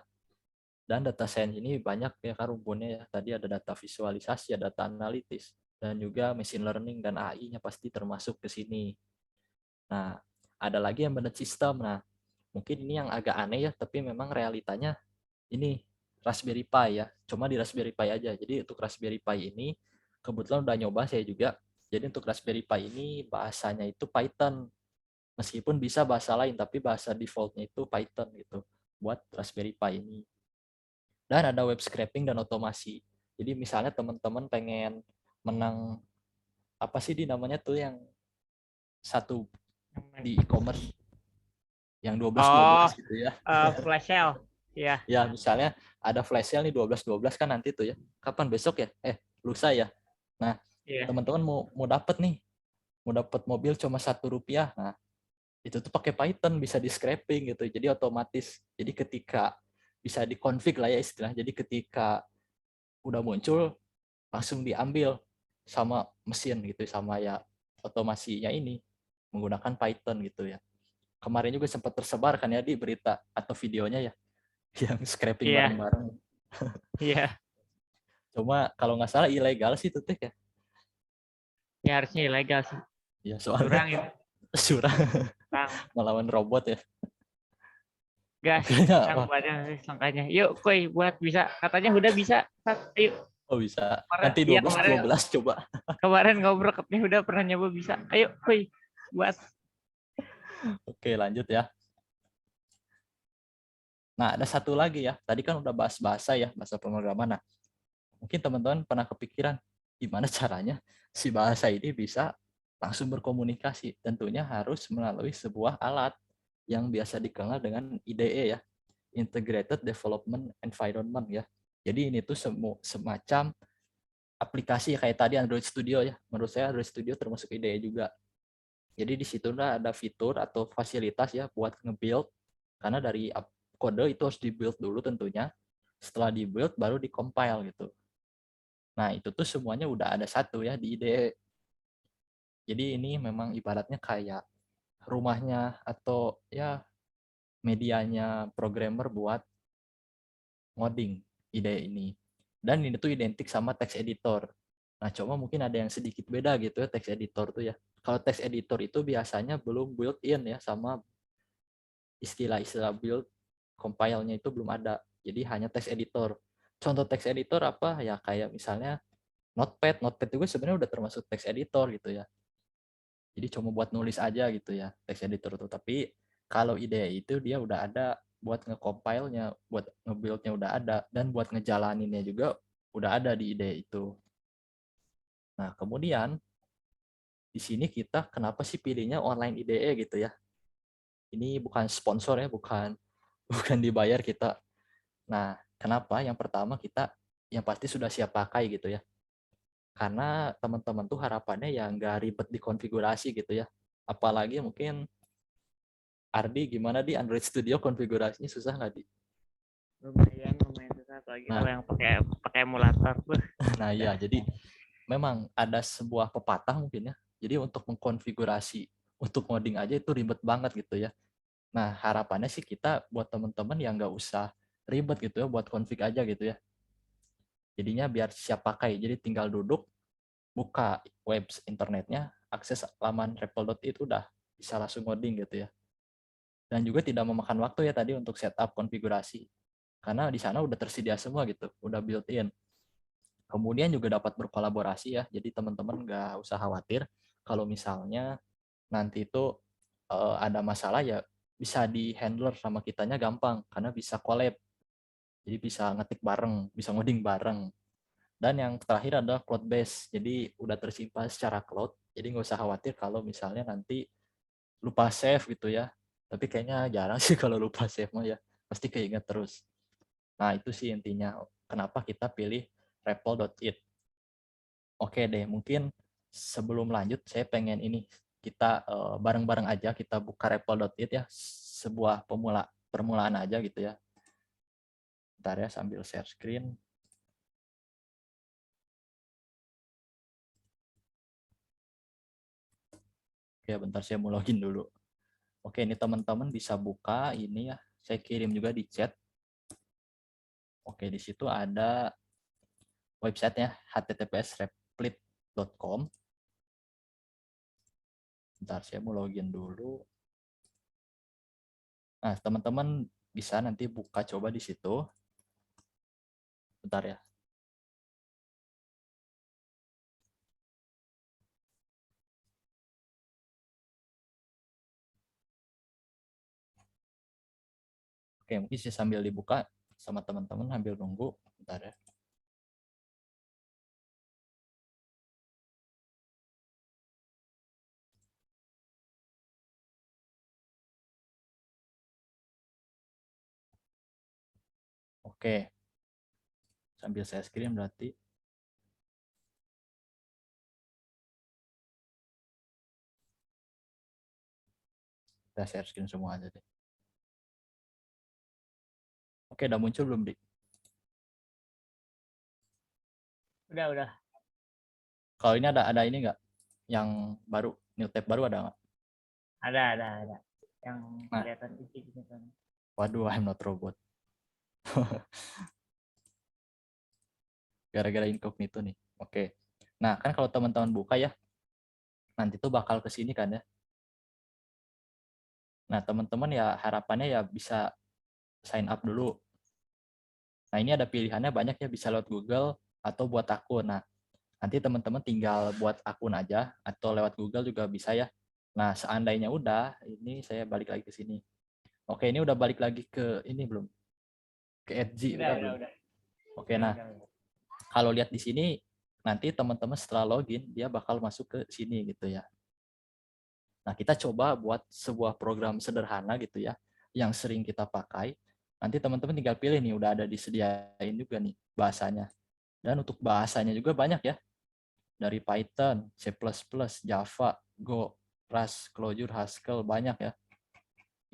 Dan data science ini banyak ya kan rumpunnya ya. Tadi ada data visualisasi, ada data analitis, dan juga machine learning dan AI-nya pasti termasuk ke sini. Nah, ada lagi yang embedded system. Nah, mungkin ini yang agak aneh ya, tapi memang realitanya ini Raspberry Pi ya. Cuma di Raspberry Pi aja. Jadi untuk Raspberry Pi ini kebetulan udah nyoba saya juga. Jadi untuk Raspberry Pi ini bahasanya itu Python. Meskipun bisa bahasa lain, tapi bahasa defaultnya itu Python gitu buat Raspberry Pi ini. Dan ada web scraping dan otomasi. Jadi misalnya teman-teman pengen menang apa sih di namanya tuh yang satu di e-commerce yang 12-12 gitu ya. Flash sale. Ya. Ya, misalnya ada flash sale nih 12-12 kan nanti tuh ya. Kapan besok ya? Lusa ya. Nah, Iya. teman-teman mau dapat nih. Mau dapat mobil cuma Rp1. Nah, itu tuh pakai Python bisa di scraping gitu. Jadi otomatis. Jadi ketika bisa dikonfig lah ya istilahnya. Jadi ketika udah muncul langsung diambil sama mesin gitu, sama ya otomasinya ini menggunakan Python gitu ya. Kemarin juga sempat tersebar kan ya di berita atau videonya ya yang scraping Iya. bareng-bareng. Iya. Cuma kalau nggak salah ilegal sih itu teh ya. Ya harusnya ilegal sih. Ya soalnya Curang itu. curang Curang. melawan robot ya. Gas. Makanya Yang banyak sangkanya. Yuk, Koi buat bisa. Katanya udah bisa. Ayo. oh bisa. Kemarin- Nanti iya, 12 coba. Kemarin ngobrol katanya udah pernah nyoba bisa. Ayo, Koi buat. Oke, lanjut ya. Nah, ada satu lagi ya. Tadi kan udah bahas bahasa ya, bahasa pemrograman. Nah, mungkin teman-teman pernah kepikiran gimana caranya si bahasa ini bisa langsung berkomunikasi. Tentunya harus melalui sebuah alat yang biasa dikenal dengan IDE ya, Integrated Development Environment ya. Jadi ini tuh semacam aplikasi kayak tadi Android Studio ya. Menurut saya Android Studio termasuk IDE juga. Jadi di situ ada fitur atau fasilitas ya buat nge-build, karena dari kode itu harus di-build dulu tentunya. Setelah di-build baru di-compile gitu. Nah, itu tuh semuanya udah ada satu ya di IDE. Jadi ini memang ibaratnya kayak rumahnya atau ya medianya programmer buat ngoding ide ini. Dan ini tuh identik sama text editor. Nah, cuma mungkin ada yang sedikit beda gitu ya text editor tuh ya. Kalau text editor itu biasanya belum built-in ya sama istilah-istilah build compile-nya itu belum ada. Jadi hanya text editor. Contoh text editor apa? Ya kayak misalnya Notepad. Notepad juga sebenarnya udah termasuk text editor gitu ya. Jadi cuma buat nulis aja gitu ya text editor itu. Tapi kalau ide itu dia udah ada buat nge-compile-nya, buat nge-build-nya udah ada, dan buat ngejalaninnya juga udah ada di ide itu. Nah, kemudian di sini kita kenapa sih pilihnya online IDE gitu ya? Ini bukan sponsor ya, bukan bukan dibayar kita. Nah, kenapa? Yang pertama kita yang pasti sudah siap pakai gitu ya. Karena teman-teman tuh harapannya ya nggak ribet dikonfigurasi gitu ya. Apalagi mungkin Ardi gimana di Android Studio konfigurasinya susah nggak di? Lumayan susah apalagi Nah. kalau yang pakai emulator. Nah iya, jadi memang ada sebuah pepatah mungkin ya. Jadi untuk mengkonfigurasi untuk ngoding aja itu ribet banget gitu ya. Nah harapannya sih kita buat teman-teman yang nggak usah ribet gitu ya, buat config aja gitu ya. Jadinya biar siap pakai. Jadi tinggal duduk, buka web internetnya, akses laman REPL.it udah bisa langsung ngoding gitu ya. Dan juga tidak memakan waktu ya tadi untuk setup konfigurasi. Karena di sana udah tersedia semua gitu, udah built-in. Kemudian juga dapat berkolaborasi ya, jadi teman-teman nggak usah khawatir kalau misalnya nanti itu ada masalah ya bisa di handler sama kitanya gampang karena bisa collab, jadi bisa ngetik bareng, bisa ngoding bareng. Dan yang terakhir adalah cloud base, jadi udah tersimpan secara cloud, jadi nggak usah khawatir kalau misalnya nanti lupa save gitu ya. Tapi kayaknya jarang sih kalau lupa save mah ya, pasti keinget terus. Nah itu sih intinya kenapa kita pilih REPL.it. Oke deh, mungkin sebelum lanjut saya pengen ini kita bareng-bareng aja kita buka REPL.it ya, sebuah permulaan aja gitu ya. Bentar ya sambil share screen. Oke, bentar saya mau login dulu. Oke, ini teman-teman bisa buka ini ya. Saya kirim juga di chat. Oke, di situ ada websitenya https://replit.com. Bentar saya mau login dulu. Nah, teman-teman bisa nanti buka coba di situ. Bentar ya. Oke, mungkin saya sambil dibuka sama teman-teman sambil nunggu. Bentar ya. Oke. Sambil saya screen berarti. Kita share screen semua aja deh. Oke, udah muncul belum, Dik? Udah. Kalau ini ada ini nggak? Yang baru, new tab baru ada nggak? Ada. Yang Nah. kelihatan isi gitu kan. Waduh, I'm not robot. Gara-gara incognito nih. Oke. Nah, kan kalau teman-teman buka ya, nanti tuh bakal ke sini kan ya. Nah, teman-teman ya harapannya ya bisa sign up dulu. Nah, ini ada pilihannya banyak ya, bisa lewat Google atau buat akun. Nah, nanti teman-teman tinggal buat akun aja atau lewat Google juga bisa ya. Nah, seandainya udah, ini saya balik lagi ke sini. Oke, ini udah balik lagi ke ini belum? Ke Edgy udah belum? Oke, nah kalau lihat di sini nanti teman-teman setelah login dia bakal masuk ke sini gitu ya. Nah, kita coba buat sebuah program sederhana gitu ya yang sering kita pakai. Nanti teman-teman tinggal pilih nih, udah ada disediain juga nih bahasanya. Dan untuk bahasanya juga banyak ya. Dari Python, C++, Java, Go, Rust, Clojure, Haskell, banyak ya.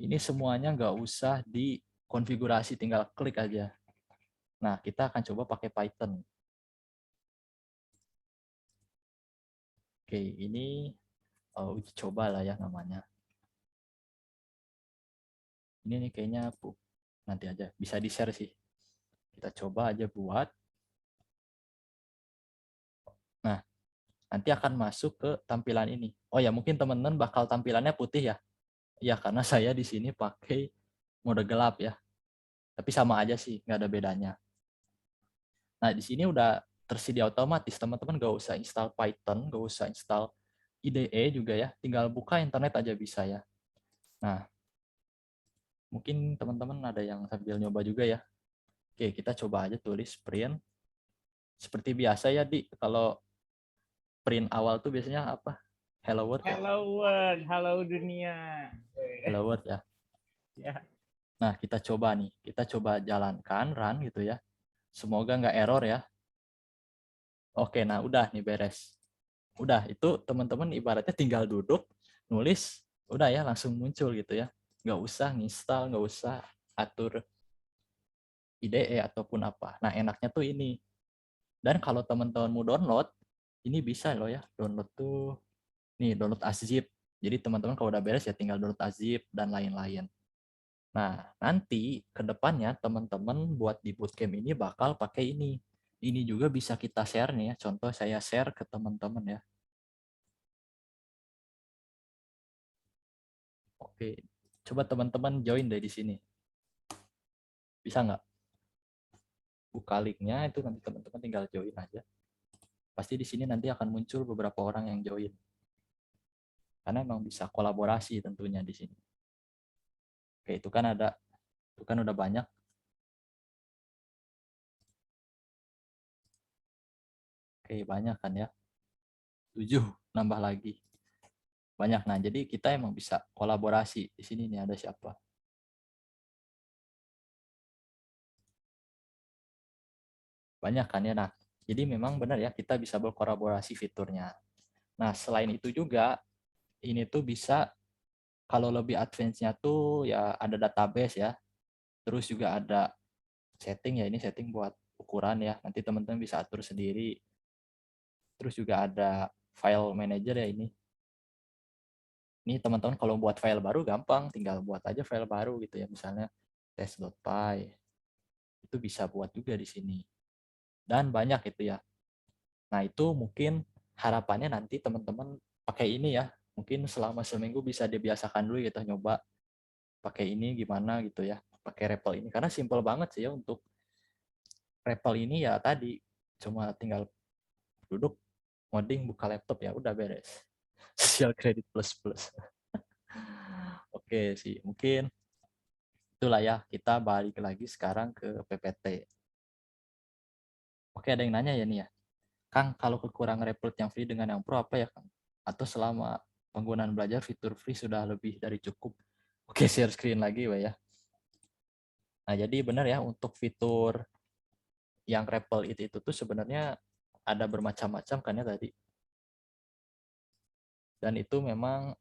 Ini semuanya nggak usah dikonfigurasi, tinggal klik aja. Nah, kita akan coba pakai Python. Oke, ini uji coba lah ya namanya. Ini nih kayaknya nanti aja bisa di-share sih. Kita coba aja buat. Nah, nanti akan masuk ke tampilan ini. Oh ya, mungkin teman-teman bakal tampilannya putih ya. Ya, karena saya di sini pakai mode gelap ya. Tapi sama aja sih, nggak ada bedanya. Nah, di sini udah tersedia otomatis. Teman-teman nggak usah install Python, nggak usah install IDE juga ya. Tinggal buka internet aja bisa ya. Nah, mungkin teman-teman ada yang sambil nyoba juga ya. Oke, kita coba aja tulis print. Seperti biasa ya, Di. Kalau print awal tuh biasanya apa? Hello World ya? Hello world, halo dunia. Hello World ya. Ya. Nah, kita coba nih. Kita coba jalankan, run gitu ya. Semoga nggak error ya. Oke, nah udah nih beres. Udah, itu teman-teman ibaratnya tinggal duduk, nulis, udah ya langsung muncul gitu ya. Nggak usah nginstal, nggak usah atur IDE ataupun apa. Nah, enaknya tuh ini. Dan kalau teman-teman mau download, ini bisa loh ya. Download tuh, nih download as zip. Jadi teman-teman kalau udah beres ya tinggal download as zip dan lain-lain. Nah, nanti ke depannya teman-teman buat di bootcamp ini bakal pakai ini. Ini juga bisa kita share nih ya. Contoh saya share ke teman-teman ya. Oke, coba teman-teman join deh di sini. Bisa nggak? Buka linknya itu nanti teman-teman tinggal join aja. Pasti di sini nanti akan muncul beberapa orang yang join. Karena emang bisa kolaborasi tentunya di sini. Oke, itu kan udah banyak. Oke, banyak kan ya. 7 nambah lagi. Banyak. Nah, jadi kita emang bisa kolaborasi. Di sini nih ada siapa? Banyak kan ya. Nah, jadi memang benar ya kita bisa berkolaborasi fiturnya. Nah, selain itu juga ini tuh bisa kalau lebih advance-nya tuh ya ada database ya. Terus juga ada setting ya, ini setting buat ukuran ya. Nanti teman-teman bisa atur sendiri. Terus juga ada file manager ya ini. Ini teman-teman kalau buat file baru gampang, tinggal buat aja file baru gitu ya. Misalnya test.py. Itu bisa buat juga di sini. Dan banyak itu ya. Nah, itu mungkin harapannya nanti teman-teman pakai ini ya. Mungkin selama seminggu bisa dibiasakan dulu gitu nyoba pakai ini gimana gitu ya. Pakai REPL ini karena simple banget sih ya untuk REPL ini ya tadi cuma tinggal duduk ngoding buka laptop ya udah beres. Social credit plus plus. Oke sih, mungkin itulah ya kita balik lagi sekarang ke PPT. Oke, ada yang nanya ya nih ya. Kang, kalau kekurangan report yang free dengan yang pro apa ya, Kang? Atau selama penggunaan belajar fitur free sudah lebih dari cukup? Oke, share screen lagi, Wak ya. Nah, jadi benar ya untuk fitur yang REPL itu tuh sebenarnya ada bermacam-macam kan ya tadi. Dan itu memang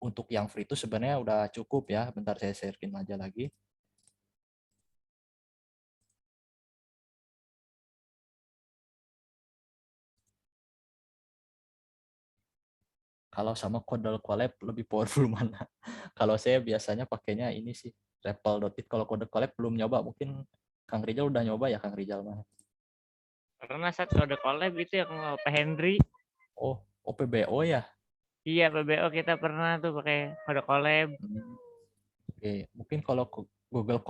untuk yang free itu sebenarnya udah cukup ya. Bentar saya share screen aja lagi. Kalau sama Codel Collab lebih powerful mana? Kalau saya biasanya pakainya ini sih, REPL.it. Kalau Codel Collab belum nyoba, mungkin Kang Rizal udah nyoba ya, Kang Rizal mah. Karena saat kode collab itu yang Pak Henry. Oh, OPBO ya? Iya, PBO kita pernah tuh pakai kode collab. Oke, mungkin kalau Google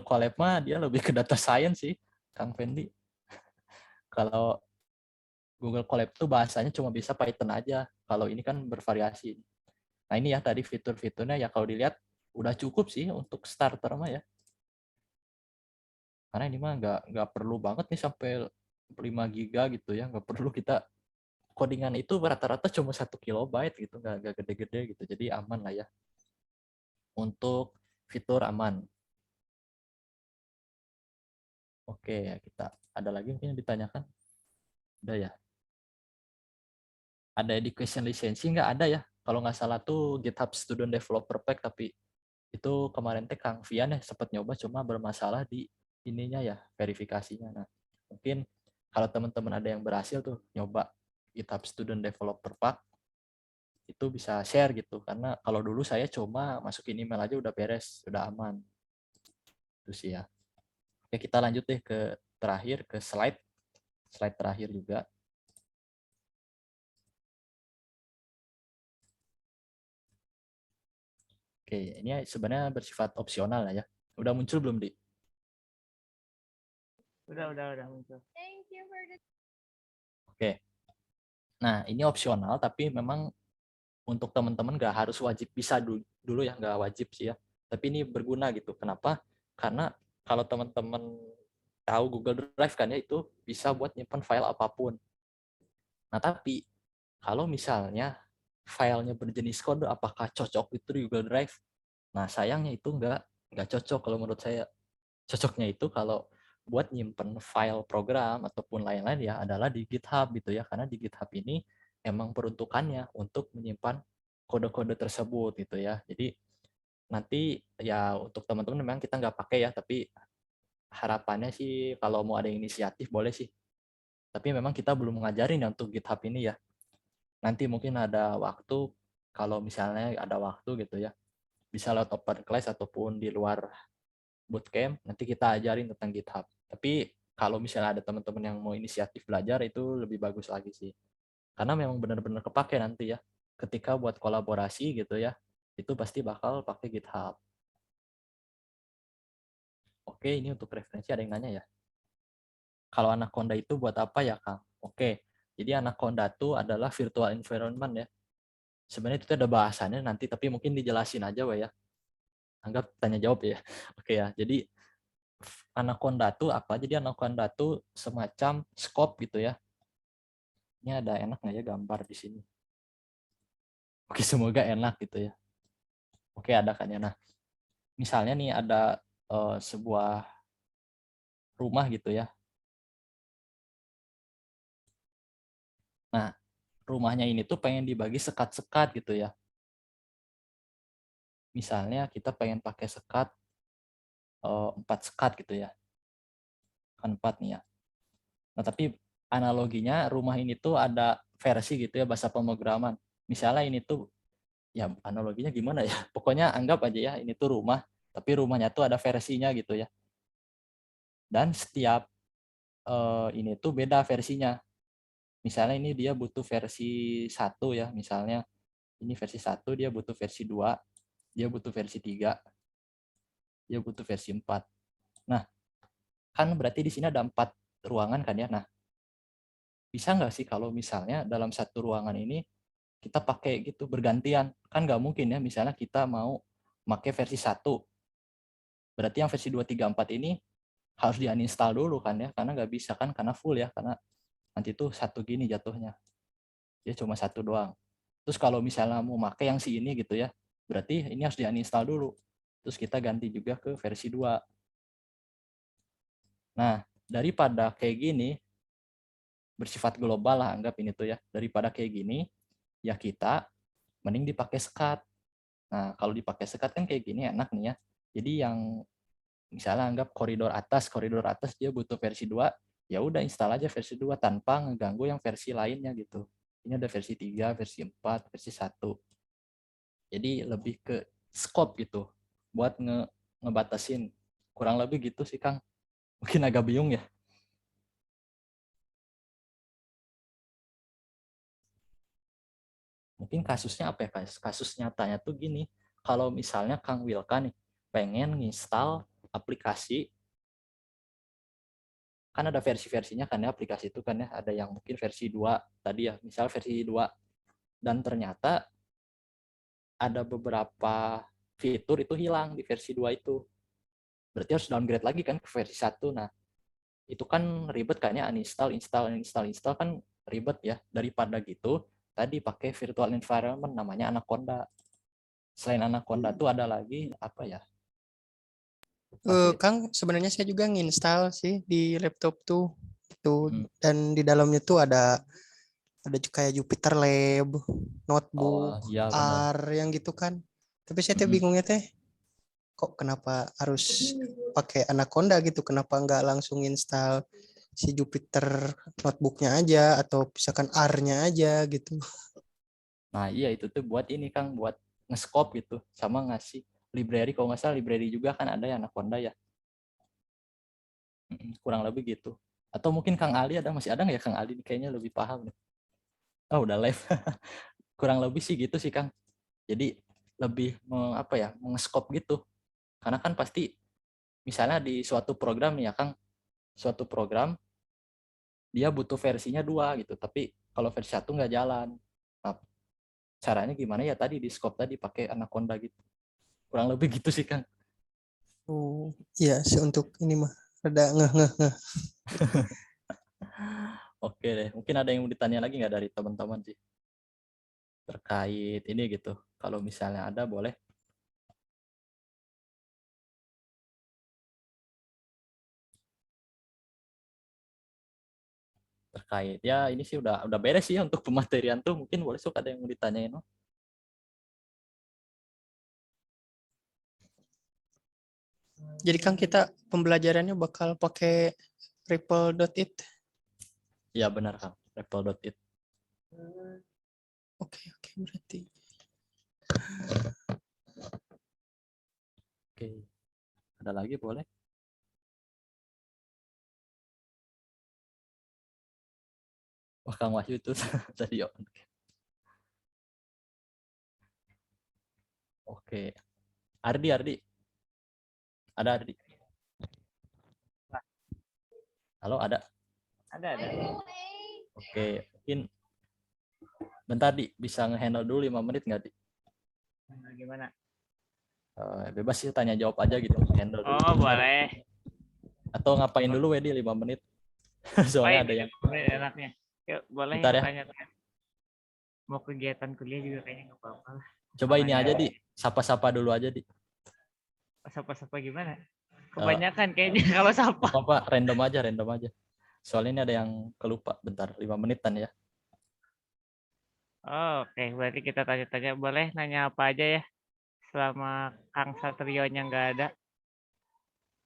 Colab mah dia lebih ke data science sih, Kang Fendi. Kalau Google Colab tuh bahasanya cuma bisa Python aja. Kalau ini kan bervariasi. Nah ini ya tadi fitur-fiturnya ya kalau dilihat udah cukup sih untuk starter mah ya. Karena ini mah nggak perlu banget nih sampai 5 giga gitu ya. Nggak perlu kita codingan itu rata-rata cuma 1 kilobyte gitu, nggak gede-gede gitu. Jadi aman lah ya. Untuk fitur aman. Oke, ya kita ada lagi mungkin yang ditanyakan? Udah ya. Ada education lisensi nggak ada ya? Kalau nggak salah tuh GitHub Student Developer Pack, tapi itu kemarin teh Kang Vian ya sempat nyoba cuma bermasalah di ininya ya verifikasinya. Nah, mungkin kalau teman-teman ada yang berhasil tuh nyoba GitHub Student Developer Pack, itu bisa share gitu. Karena kalau dulu saya cuma masukin email aja udah beres, udah aman. Itu sih ya. Oke, kita lanjut deh ke terakhir, ke slide terakhir juga. Oke, ini sebenarnya bersifat opsional lah ya. Udah muncul belum, Di? Udah muncul. Oke. Nah, ini opsional tapi memang untuk teman-teman nggak harus wajib bisa dulu ya, nggak wajib sih ya. Tapi ini berguna gitu. Kenapa? Karena kalau teman-teman tahu Google Drive kan ya, itu bisa buat nyimpan file apapun. Nah, tapi kalau misalnya filenya berjenis kode, apakah cocok itu di Google Drive? Nah, sayangnya itu nggak cocok kalau menurut saya. Cocoknya itu kalau buat nyimpen file program ataupun lain-lain ya adalah di GitHub gitu ya. Karena di GitHub ini emang peruntukannya untuk menyimpan kode-kode tersebut gitu ya. Jadi nanti ya untuk teman-teman memang kita nggak pakai ya, tapi harapannya sih kalau mau ada inisiatif boleh sih. Tapi memang kita belum mengajarin ya untuk GitHub ini ya. Nanti mungkin ada waktu, kalau misalnya ada waktu gitu ya, bisa lewat open class ataupun di luar bootcamp, nanti kita ajarin tentang GitHub. Tapi kalau misalnya ada teman-teman yang mau inisiatif belajar, itu lebih bagus lagi sih. Karena memang benar-benar kepake nanti ya. Ketika buat kolaborasi gitu ya, itu pasti bakal pakai GitHub. Oke, ini untuk referensi ada yang nanya ya. Kalau Anaconda itu buat apa ya, Kang? Oke, jadi Anaconda itu adalah virtual environment ya. Sebenarnya itu ada bahasannya nanti, tapi mungkin dijelasin aja ya. Anggap tanya jawab ya. Oke ya, jadi Anaconda itu apa? Jadi Anaconda itu semacam scope gitu ya. Ini ada enak nggak ya gambar di sini? Oke, semoga enak gitu ya. Oke, ada kan ya. Nah, misalnya nih ada sebuah rumah gitu ya. Nah, rumahnya ini tuh pengen dibagi sekat-sekat gitu ya. Misalnya kita pengen pakai sekat 4 sekat gitu ya. Kan 4 nih ya. Nah, tapi analoginya rumah ini tuh ada versi gitu ya, bahasa pemrograman. Misalnya ini tuh, ya analoginya gimana ya? Pokoknya anggap aja ya, ini tuh rumah, tapi rumahnya tuh ada versinya gitu ya. Dan setiap ini tuh beda versinya. Misalnya ini dia butuh versi 1 ya, misalnya ini versi 1, dia butuh versi 2, dia butuh versi 3, dia butuh versi 4. Nah, kan berarti di sini ada 4 ruangan kan ya. Nah, bisa nggak sih kalau misalnya dalam satu ruangan ini kita pakai gitu bergantian? Kan nggak mungkin ya, misalnya kita mau pakai versi 1, berarti yang versi 2, 3, 4 ini harus di-uninstall dulu kan ya, karena nggak bisa kan, karena full ya, karena nanti tuh satu gini jatuhnya. Dia cuma 1 doang. Terus kalau misalnya mau pakai yang si ini gitu ya, berarti ini harus di-uninstall dulu. Terus kita ganti juga ke versi 2. Nah, daripada kayak gini, bersifat global lah anggap ini tuh ya, daripada kayak gini, ya kita mending dipakai sekat. Nah, kalau dipakai sekat kan kayak gini enak nih ya. Jadi yang misalnya anggap koridor atas dia butuh versi 2, ya udah install aja versi 2 tanpa ngeganggu yang versi lainnya gitu. Ini ada versi 3, versi 4, versi 1. Jadi lebih ke scope gitu buat ngebatasin. Kurang lebih gitu sih, Kang. Mungkin agak bingung ya. Mungkin kasusnya apa ya, guys? Kasus nyatanya tuh gini. Kalau misalnya Kang Wilka nih pengen nginstal aplikasi, kan ada versi-versinya kan ya aplikasi itu kan ya, ada yang mungkin versi 2 tadi ya, misal versi 2, dan ternyata ada beberapa fitur itu hilang di versi 2 itu. Berarti harus downgrade lagi kan ke versi 1. Nah, itu kan ribet kayaknya, install kan ribet ya. Daripada gitu, tadi pakai virtual environment namanya Anaconda. Selain Anaconda tuh ada lagi apa ya? Kang, sebenarnya saya juga nginstal sih di laptop tuh. Itu Hmm. dan di dalamnya tuh ada kayak Jupyter Lab, notebook, Iya benar. R yang gitu kan. Tapi saya tuh bingungnya teh kok kenapa harus pakai Anaconda gitu? Kenapa nggak langsung install si Jupyter notebooknya aja atau misalkan R-nya aja gitu? Nah iya itu tuh buat ini Kang, buat nge-scope gitu, sama ngasih library, kalau nggak salah library juga kan ada ya Anaconda ya. Kurang lebih gitu. Atau mungkin Kang Ali masih ada nggak ya Kang Ali? Kayaknya lebih paham nih. Oh udah live. Kurang lebih sih gitu sih Kang. Jadi lebih nge-scope gitu. Karena kan pasti misalnya di suatu program nih ya Kang, suatu program dia butuh versinya 2 gitu, tapi kalau versi 1 nggak jalan. Nah, caranya gimana ya tadi di scope tadi pakai Anaconda gitu. Kurang lebih gitu sih Kang. Oh, iya sih untuk ini mah ada ngeh. Oke deh, mungkin ada yang mau ditanya lagi nggak dari teman-teman sih terkait ini gitu. Kalau misalnya ada boleh. Terkait ya ini sih udah beres sih untuk pematerian tuh, mungkin boleh suka ada yang mau ditanyain. Jadi kan kita pembelajarannya bakal pakai Ripple.it. Iya benar Kang, Ripple.it. Oke, berarti. Oke, ada lagi boleh? Wah Kang Wahyu itu tadi ya. Oke, Ardi. Ada Ardi. Halo, ada. Ada. Oke, mungkin bentar Di, bisa nge-handle dulu 5 menit nggak Di? Gimana? Bebas sih tanya jawab aja gitu, handle dulu. Oh, boleh. Atau ngapain dulu Wedi 5 menit? Soalnya ada yang enaknya. Yuk, boleh bentar ya. tanya. Mau kegiatan kuliah juga kayaknya nggak apa-apa lah. Coba ini aja Di, sapa-sapa dulu aja Di. Sapa-sapa gimana? Kebanyakan kayaknya kalau sapa. Apa random aja. Soalnya ini ada yang kelupa, bentar 5 menitan ya. Oh, oke, berarti kita tanya-tanya. Boleh nanya apa aja ya? Selama Kang Satrionya nggak ada.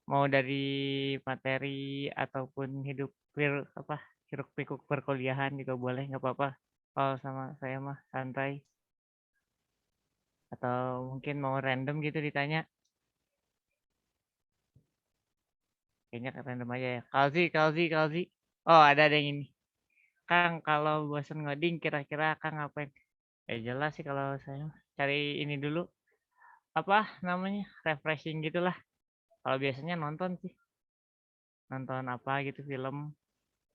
Mau dari materi ataupun hiruk pikuk perkuliahan juga boleh, nggak apa-apa. Kalau sama saya mah santai. Atau mungkin mau random gitu ditanya. Kayaknya random aja ya. Kalzi. Oh, ada yang ini. Kang, kalau bosan ngoding kira-kira Kang ngapain? Ya jelas sih kalau saya cari ini dulu. Apa namanya? Refreshing gitulah. Kalau biasanya nonton sih. Nonton apa gitu film.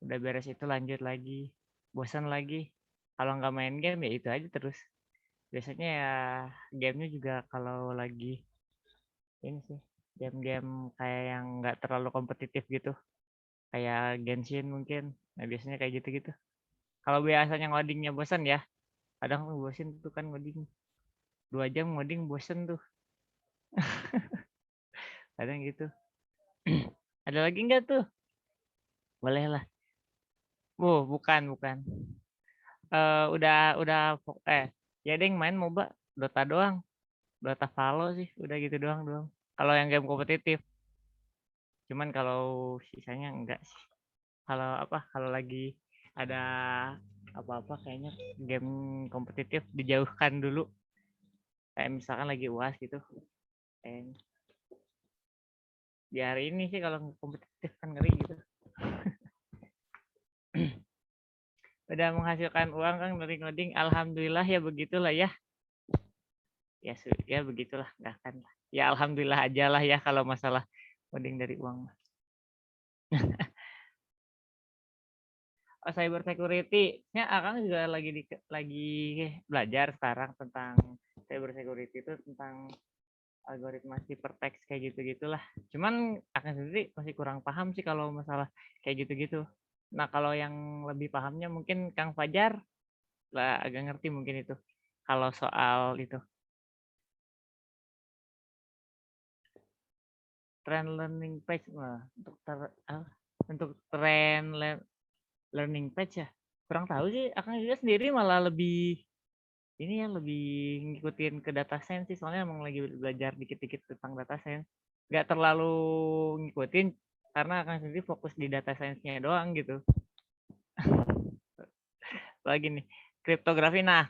Udah beres itu lanjut lagi. Bosan lagi. Kalau nggak main game ya itu aja terus. Biasanya ya gamenya juga kalau lagi ini sih. Game-game kayak yang nggak terlalu kompetitif gitu. Kayak Genshin mungkin. Nah biasanya kayak gitu-gitu. Kalau biasanya ngodingnya bosan ya. Kadang bosan tuh kan ngoding. 2 jam ngoding bosan tuh. Kadang gitu. Ada lagi nggak tuh? Boleh lah. Bukan. Ya deng main MOBA, Dota doang. Dota Valo sih, udah gitu doang. Kalau yang game kompetitif. Cuman kalau sisanya enggak sih. Kalau lagi ada apa-apa kayaknya game kompetitif dijauhkan dulu. Kayak misalkan lagi UAS gitu. Di hari ini sih kalau kompetitif kan ngeri gitu. Udah menghasilkan uang kan dari ngoding, alhamdulillah ya begitulah ya. Ya begitulah, nggak akan lah. Ya alhamdulillah aja lah ya kalau masalah ngoding dari uang. Cyber security, ya Akang juga lagi belajar sekarang tentang cyber security itu tentang algoritma ciphertext kayak gitu-gitulah. Cuman Akang sendiri masih kurang paham sih kalau masalah kayak gitu-gitu. Nah, kalau yang lebih pahamnya mungkin Kang Fajar lah agak ngerti mungkin itu. Kalau soal itu trend learning page untuk trend learning page ya. Kurang tahu sih, Akang juga sendiri malah lebih ini ya lebih ngikutin ke data science sih, soalnya emang lagi belajar dikit-dikit tentang data science. Nggak terlalu ngikutin karena Akang sendiri fokus di data science-nya doang gitu. Lagi nih, kriptografi. Nah,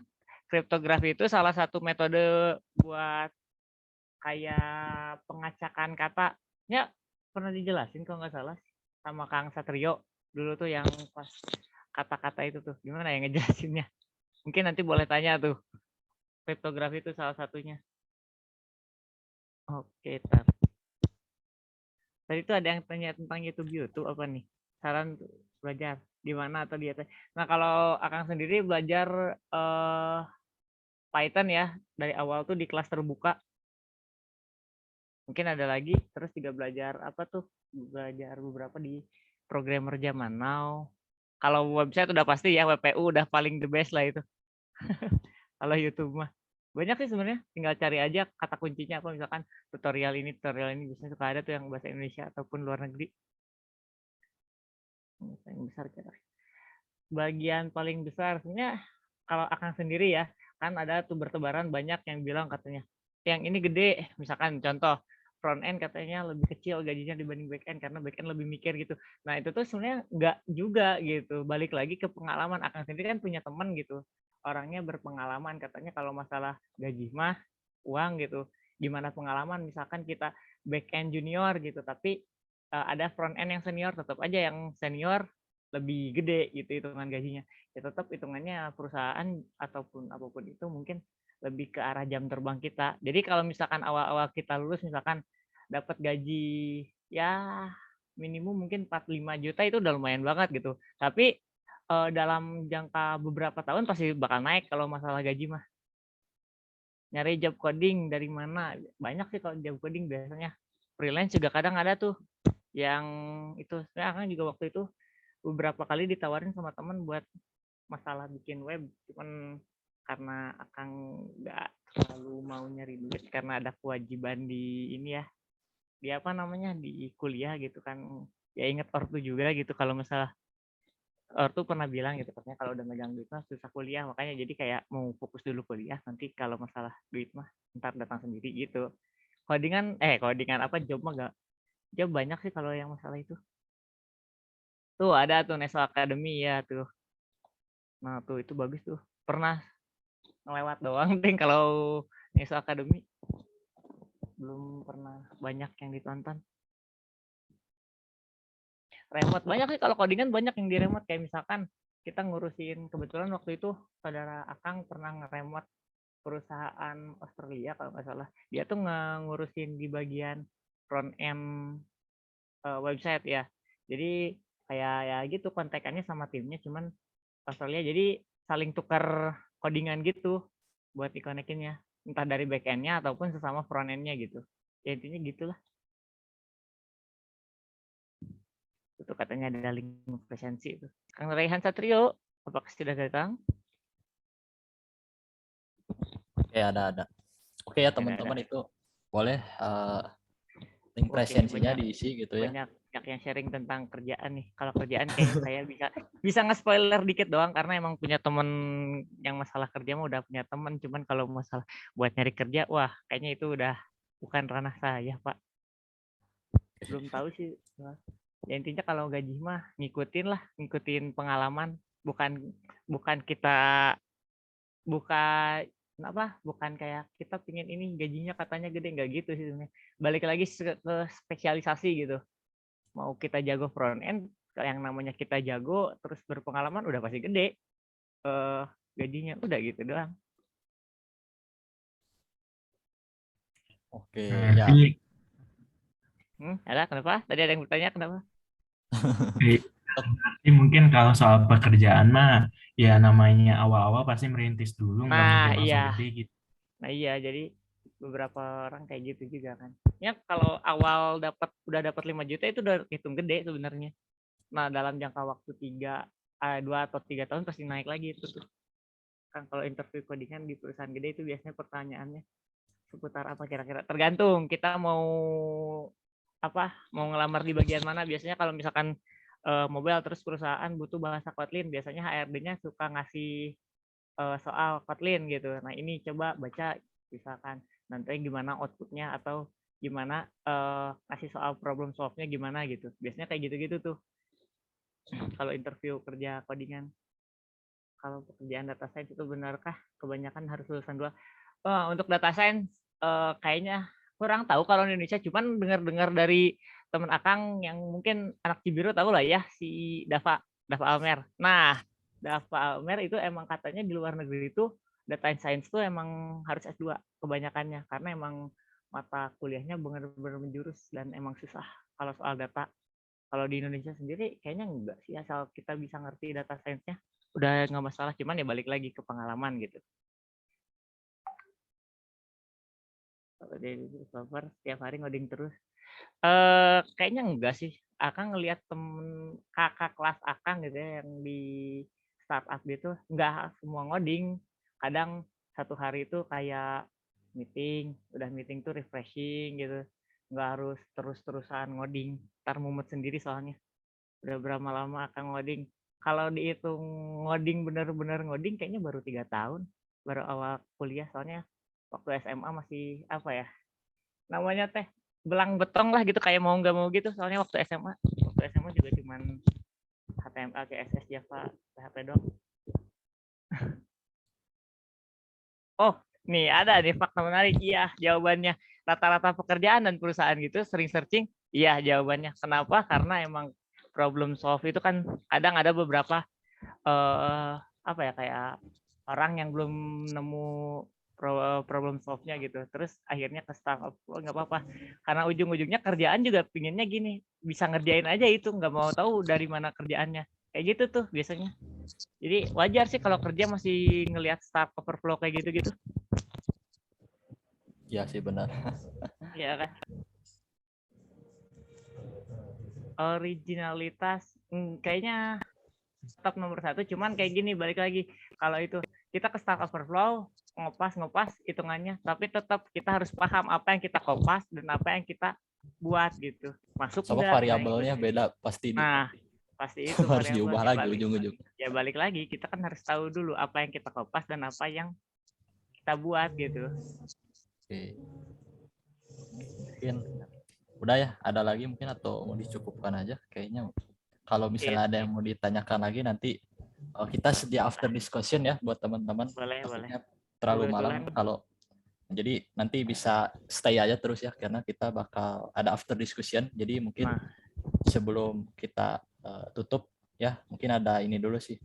kriptografi itu salah satu metode buat kayak pengacakan kata. Ya, pernah dijelasin kalau nggak salah sama Kang Satrio dulu tuh yang pas kata-kata itu tuh. Gimana ya ngejelasinnya? Mungkin nanti boleh tanya tuh. Kriptografi itu salah satunya. Oke, tar. Tadi itu ada yang tanya tentang YouTube apa nih? Saran belajar di mana atau di atas. Nah, kalau Akang sendiri belajar Python ya dari awal tuh di kelas terbuka. Mungkin ada lagi, terus juga belajar apa tuh? Belajar beberapa di programmer zaman now. Kalau website udah pasti ya WPU udah paling the best lah itu. Kalau YouTube mah banyak sih sebenarnya, tinggal cari aja kata kuncinya apa, misalkan tutorial ini biasanya suka ada tuh yang bahasa Indonesia ataupun luar negeri. Yang besar kira. Bagian paling besar sebenarnya kalau Akang sendiri ya, kan ada tuh bertebaran banyak yang bilang katanya yang ini gede, misalkan contoh front end katanya lebih kecil gajinya dibanding back end karena back end lebih mikir gitu. Nah itu tuh sebenarnya enggak juga gitu. Balik lagi ke pengalaman. Akang sendiri kan punya teman gitu, orangnya berpengalaman, katanya kalau masalah gaji mah uang gitu. Gimana pengalaman misalkan kita back end junior gitu, tapi ada front end yang senior, tetap aja yang senior lebih gede gitu hitungan gajinya. Ya tetap hitungannya perusahaan ataupun apapun itu mungkin lebih ke arah jam terbang kita. Jadi kalau misalkan awal-awal kita lulus misalkan dapat gaji ya minimum mungkin 45 juta itu udah lumayan banget gitu. Tapi dalam jangka beberapa tahun pasti bakal naik kalau masalah gaji mah. Nyari job coding dari mana? Banyak sih kalau job coding biasanya. Freelance juga kadang ada tuh yang itu. Saya kan juga waktu itu beberapa kali ditawarin sama teman buat masalah bikin web, cuman karena Akang nggak terlalu mau nyari duit karena ada kewajiban di ini ya, di apa namanya, di kuliah gitu kan. Ya inget ortu juga gitu, kalau masalah ortu pernah bilang gitu katanya kalau udah megang duit mah susah kuliah, makanya jadi kayak mau fokus dulu kuliah, nanti kalau masalah duit mah ntar datang sendiri gitu. Codingan apa job mah gak, job banyak sih kalau yang masalah itu. Tuh ada tuh Neso Academy ya tuh. Nah tuh itu bagus tuh. Pernah ngelewat doang deh kalau Neso Academy. Belum pernah banyak yang ditonton. Remote banyak sih kalau codingan, banyak yang di remote. Kayak misalkan kita ngurusin, kebetulan waktu itu saudara Akang pernah nge-remote perusahaan Australia kalau nggak salah. Dia tuh ngurusin di bagian front end website ya. Jadi kayak ya gitu kontekannya sama timnya, cuman Australia, jadi saling tukar codingan gitu buat dikonekinnya, entah dari back end-nya ataupun sesama front end-nya gitu. Ya intinya gitulah. Itu katanya ada link presensi itu. Kang Raihan Satrio, apakah sudah datang? Oke, ada. Oke ya teman-teman, itu boleh link Oke, presensinya banyak, diisi gitu ya. banyak yang sharing tentang kerjaan nih. Kalau kerjaan kayaknya saya bisa nge-spoiler dikit doang karena emang punya temen yang masalah kerja mah udah punya temen. Cuman kalau masalah buat nyari kerja, wah kayaknya itu udah bukan ranah saya, Pak. Belum tahu sih. Ya intinya kalau gaji mah ngikutin pengalaman. Bukan kita bukan kayak kita pingin ini gajinya katanya gede, nggak gitu sih sebenarnya. Balik lagi ke spesialisasi gitu. Mau kita jago front end, yang namanya kita jago terus berpengalaman udah pasti gede gajinya, udah gitu doang. Oke, ya. Ada kenapa? Tadi ada yang bertanya kenapa? Tapi mungkin kalau soal pekerjaan mah ya namanya awal-awal pasti merintis dulu, nggak mungkin langsung gede gitu. Nah iya, jadi beberapa orang kayak gitu juga kan. Ya kalau awal udah dapat 5 juta itu udah hitung gede sebenarnya. Nah dalam jangka waktu 2 atau 3 tahun pasti naik lagi itu tuh. Kan kalau interview codingan di perusahaan gede itu biasanya pertanyaannya seputar apa kira-kira. Tergantung kita mau ngelamar di bagian mana. Biasanya kalau misalkan mobile terus perusahaan butuh bahasa Kotlin, biasanya HRD-nya suka ngasih soal Kotlin gitu. Nah ini coba baca misalkan nanti gimana outputnya atau gimana kasih soal problem solve-nya gimana gitu. Biasanya kayak gitu-gitu tuh kalau interview kerja codingan. kalau pekerjaan data science itu benarkah kebanyakan harus lulusan 2? Untuk data science kayaknya kurang tahu kalau di Indonesia, cuman dengar-dengar dari teman Akang yang mungkin anak Cibiru tahu lah ya, si Dava Almer. Nah, Dava Almer itu emang katanya di luar negeri itu data science tuh emang harus S2 kebanyakannya, karena emang mata kuliahnya benar-benar menjurus dan emang susah kalau soal data. Kalau di Indonesia sendiri kayaknya enggak sih, asal kita bisa ngerti data science-nya udah nggak masalah, cuman ya balik lagi ke pengalaman gitu. Kalau dari developer setiap hari ngoding terus, kayaknya enggak sih. Akang ngelihat temen kakak kelas Akang gitu ya yang di startup gitu, enggak semua ngoding. Kadang satu hari itu kayak meeting, udah meeting tuh refreshing gitu. Nggak harus terus-terusan ngoding, ntar mumet sendiri soalnya. Udah berapa lama Akang ngoding? Kalau dihitung ngoding bener-bener ngoding kayaknya baru 3 tahun, baru awal kuliah, soalnya waktu SMA masih apa ya namanya teh, belang betong lah gitu, kayak mau nggak mau gitu. Soalnya waktu SMA juga cuman HTML, CSS, Java, PHP doang. Oh, nih ada nih fakta menarik. Iya, jawabannya rata-rata pekerjaan dan perusahaan gitu sering searching. Iya, jawabannya. Kenapa? Karena emang problem solve itu kan kadang ada beberapa apa ya, kayak orang yang belum nemu problem solve-nya gitu. Terus akhirnya ke startup, oh, nggak apa-apa. Karena ujung-ujungnya kerjaan juga pinginnya gini, bisa ngerjain aja itu, nggak mau tahu dari mana kerjaannya. Kayak gitu tuh biasanya. Jadi wajar sih kalau kerja masih ngelihat Stack Overflow kayak gitu-gitu. Iya sih benar. Iya kan? Originalitas kayaknya tetap nomor 1, cuman kayak gini, balik lagi. Kalau itu kita ke Stack Overflow, ngopas hitungannya, tapi tetap kita harus paham apa yang kita kopas dan apa yang kita buat gitu. Masuk Sama enggak? variabelnya beda pasti. Nah, pasti itu harus diubah lagi balik, ujung-ujung. ya balik lagi, kita kan harus tahu dulu apa yang kita kopas dan apa yang kita buat gitu. Oke. Mungkin udah ya, ada lagi mungkin atau mau dicukupkan aja kayaknya. Kalau misalnya ada yang mau ditanyakan lagi nanti kita sedia after discussion ya buat teman-teman. Boleh. Terlalu malam kalau jadi nanti bisa stay aja terus ya, karena kita bakal ada after discussion. Jadi mungkin sebelum kita tutup ya, mungkin ada ini dulu sih,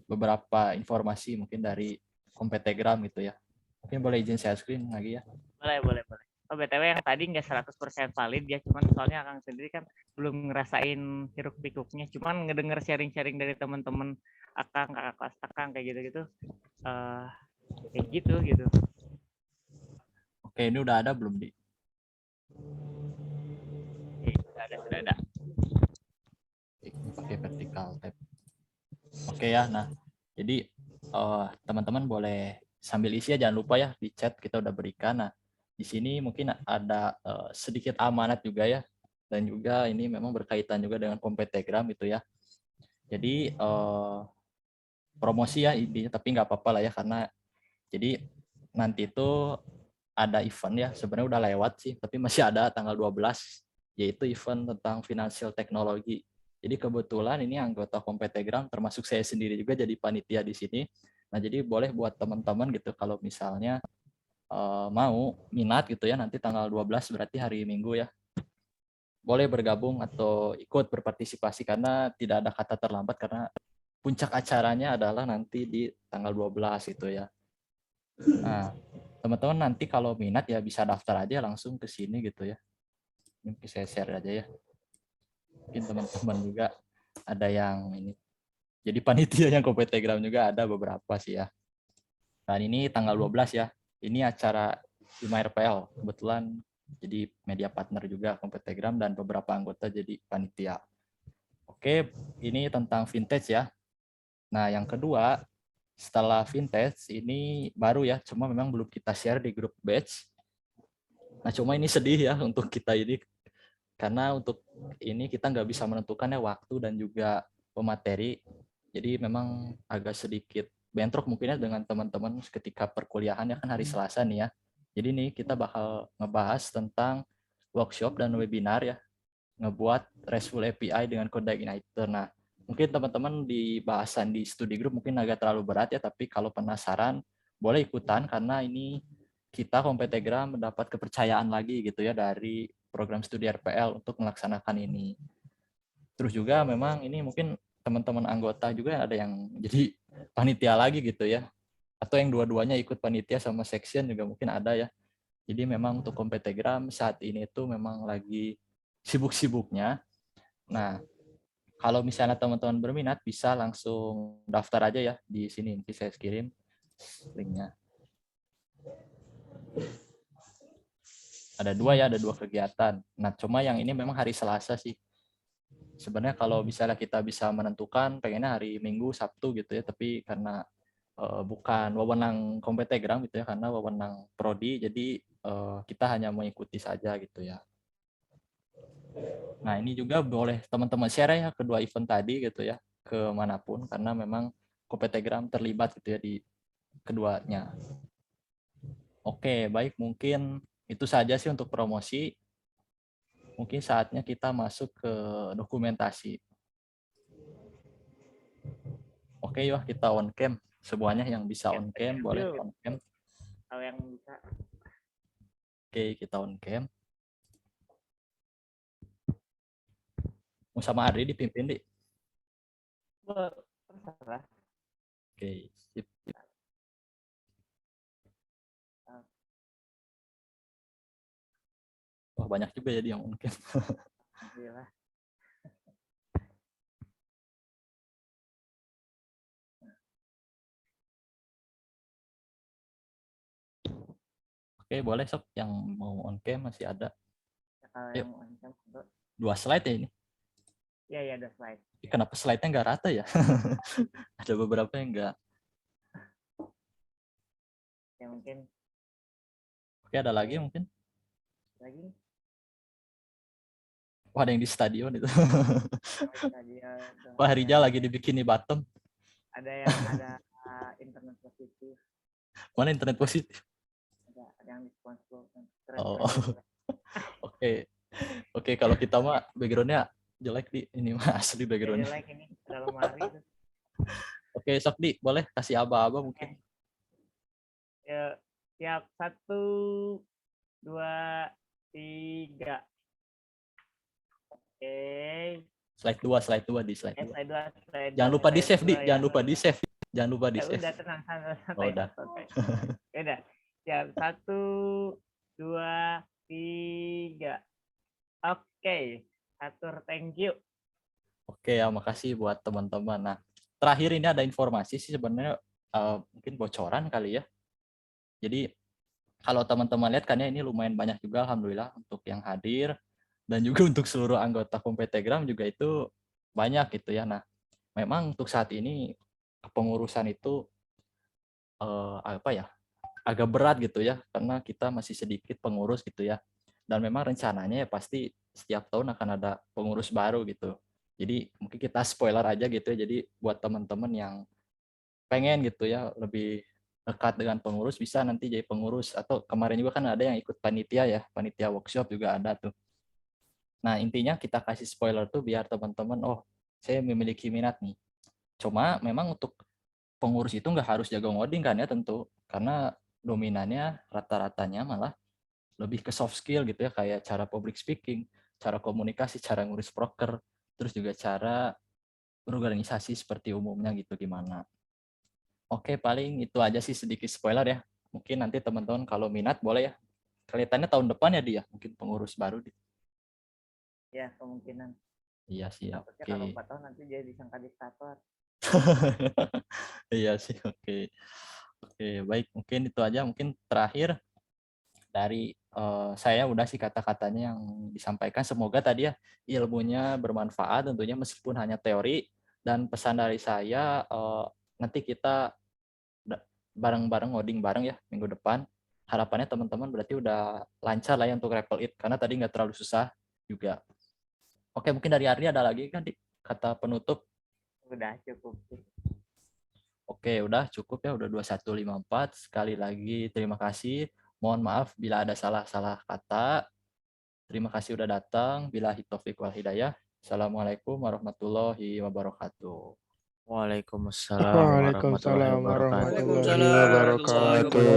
beberapa informasi mungkin dari Kompetegram gitu ya. Mungkin boleh izin share screen lagi ya. Boleh. Oh, BTW yang tadi nggak 100% valid ya, cuman soalnya Akang sendiri kan belum ngerasain hiruk pikuknya, cuman ngedenger sharing-sharing dari teman-teman Akang, kakak kelas Akang kayak gitu-gitu. Kayak gitu. Oke, ini udah ada belum di? Sudah ada. Ini pakai vertical tab. Oke ya, nah jadi teman-teman boleh sambil isi ya, jangan lupa ya di chat kita udah berikan. Nah di sini mungkin ada sedikit amanat juga ya, dan juga ini memang berkaitan juga dengan Kompetegram gitu ya. Jadi promosi ya intinya, tapi nggak apa-apa lah ya, karena jadi nanti itu ada event ya, sebenarnya udah lewat sih, tapi masih ada tanggal 12, yaitu event tentang financial technology. Jadi kebetulan ini anggota Kompetegram, termasuk saya sendiri juga jadi panitia di sini. Nah jadi boleh buat teman-teman gitu kalau misalnya mau minat gitu ya, nanti tanggal 12 berarti hari Minggu ya, boleh bergabung atau ikut berpartisipasi, karena tidak ada kata terlambat, karena puncak acaranya adalah nanti di tanggal 12 itu ya. Nah teman-teman nanti kalau minat ya bisa daftar aja langsung ke sini gitu ya. Mungkin saya share aja ya, mungkin teman-teman juga ada yang ini jadi panitia yang Kompetegram juga, ada beberapa sih ya. Dan ini tanggal 12 ya, ini acara di MyRPL, kebetulan jadi media partner juga Kompetegram dan beberapa anggota jadi panitia. Oke, ini tentang vintage ya. Nah yang kedua, setelah vintage ini baru ya, cuma memang belum kita share di grup batch. Nah cuma ini sedih ya untuk kita ini, karena untuk ini kita nggak bisa menentukan ya waktu dan juga pemateri. Jadi memang agak sedikit bentrok mungkinnya dengan teman-teman ketika perkuliahan ya, kan hari Selasa nih ya. Jadi nih kita bakal ngebahas tentang workshop dan webinar ya, ngebuat RESTful API dengan Kode Igniter. Nah mungkin teman-teman di bahasan di studi grup mungkin agak terlalu berat ya, tapi kalau penasaran boleh ikutan karena ini kita Kompetegram mendapat kepercayaan lagi gitu ya dari program studi RPL untuk melaksanakan ini. Terus juga memang ini mungkin teman-teman anggota juga ada yang jadi panitia lagi gitu ya. Atau yang dua-duanya ikut panitia sama section juga mungkin ada ya. Jadi memang untuk Kompetegram saat ini itu memang lagi sibuk-sibuknya. Nah, kalau misalnya teman-teman berminat bisa langsung daftar aja ya di sini, nanti saya kirim linknya. Ada dua kegiatan. Nah, cuma yang ini memang hari Selasa sih. Sebenarnya kalau misalnya kita bisa menentukan pengennya hari Minggu, Sabtu gitu ya, tapi karena bukan wewenang Kompetegram gitu ya, karena wewenang prodi, jadi kita hanya mengikuti saja gitu ya. Nah, ini juga boleh teman-teman share ya kedua event tadi gitu ya, ke manapun, karena memang Kompetegram terlibat gitu ya di keduanya. Oke, baik, mungkin itu saja sih untuk promosi. Mungkin saatnya kita masuk ke dokumentasi. Oke, yuk kita on cam. Semuanya yang bisa on cam boleh on cam. Kalau yang bisa. Oke, kita on cam. Mau sama Adri dipimpin, Di? Terserah. Oke, sip. Wah, banyak juga jadi yang on cam. Alhamdulillah. Oke, boleh Sob. Yang mau on cam masih ada. Kalau Yuk. yang on cam, 2 slide ya ini. iya, ada slide. Kenapa slide-nya nggak rata ya? Ada beberapa yang nggak. Ya mungkin Oke, ada lagi mungkin. lagi. Wah, ada yang di stadion itu. Stadion, Wah, Rijal lagi dibikin di bottom. ada yang ada internet positif, Mana internet positif? ada yang di sponsor. Oh. Oke. Oke, kalau kita mah background-nya jelek Di. Ini mah asli background-nya. Jelek ini ada lemari. Oke, sok Di, boleh kasih aba-aba mungkin. Ya, siap 1, 2, 3. Oke. Slide 2 Di, slide 2. Slide 2, slide 2. Jangan lupa di save Di, ya. jangan lupa di save. Jangan lupa di Ya save. udah, tenang, santai. Oh, udah. Ya udah. Siap 1, 2, 3. Oke. Atur, thank you. Oke ya, makasih buat teman-teman. Nah, terakhir ini ada informasi sih sebenarnya mungkin bocoran kali ya. Jadi kalau teman-teman lihat kan ya ini lumayan banyak juga alhamdulillah untuk yang hadir dan juga untuk seluruh anggota Kompetegram juga itu banyak gitu ya. Nah, memang untuk saat ini kepengurusan itu apa ya? Agak berat gitu ya karena kita masih sedikit pengurus gitu ya. Dan memang rencananya ya pasti setiap tahun akan ada pengurus baru gitu. Jadi mungkin kita spoiler aja gitu ya. Jadi buat teman-teman yang pengen gitu ya lebih dekat dengan pengurus bisa nanti jadi pengurus, atau kemarin juga kan ada yang ikut panitia ya, panitia workshop juga ada tuh. Nah, intinya kita kasih spoiler tuh biar teman-teman, oh saya memiliki minat nih. Cuma memang untuk pengurus itu nggak harus jago ngoding kan ya tentu, karena dominannya rata-ratanya malah lebih ke soft skill gitu ya, kayak cara public speaking, cara komunikasi, cara ngurus proker, terus juga cara berorganisasi seperti umumnya gitu gimana. Oke, paling itu aja sih sedikit spoiler ya. Mungkin nanti teman-teman kalau minat boleh ya. Kelihatannya tahun depan ya dia, mungkin pengurus baru. Ya, kemungkinan. Iya sih, oke. Kalau 4 tahun nanti jadi disangka diktator. Iya sih, oke. Oke, baik. Mungkin itu aja. Mungkin terakhir dari saya udah sih kata-katanya yang disampaikan. Semoga tadi ya ilmunya bermanfaat tentunya meskipun hanya teori. Dan pesan dari saya nanti kita bareng-bareng ngoding bareng ya minggu depan. Harapannya teman-teman berarti udah lancar lah ya untuk Repl It karena tadi nggak terlalu susah juga. Oke, mungkin dari Ardi ada lagi kan kata penutup? Udah cukup. Oke, udah cukup ya, udah 21.54. Sekali lagi terima kasih. Mohon maaf bila ada salah-salah kata. Terima kasih udah datang. Billahi taufiq wal hidayah. Assalamualaikum warahmatullahi wabarakatuh. Waalaikumsalam warahmatullahi Waalaikumsalam wabarakatuh. warahmatullahi Waalaikumsalam warahmatullahi wabarakatuh.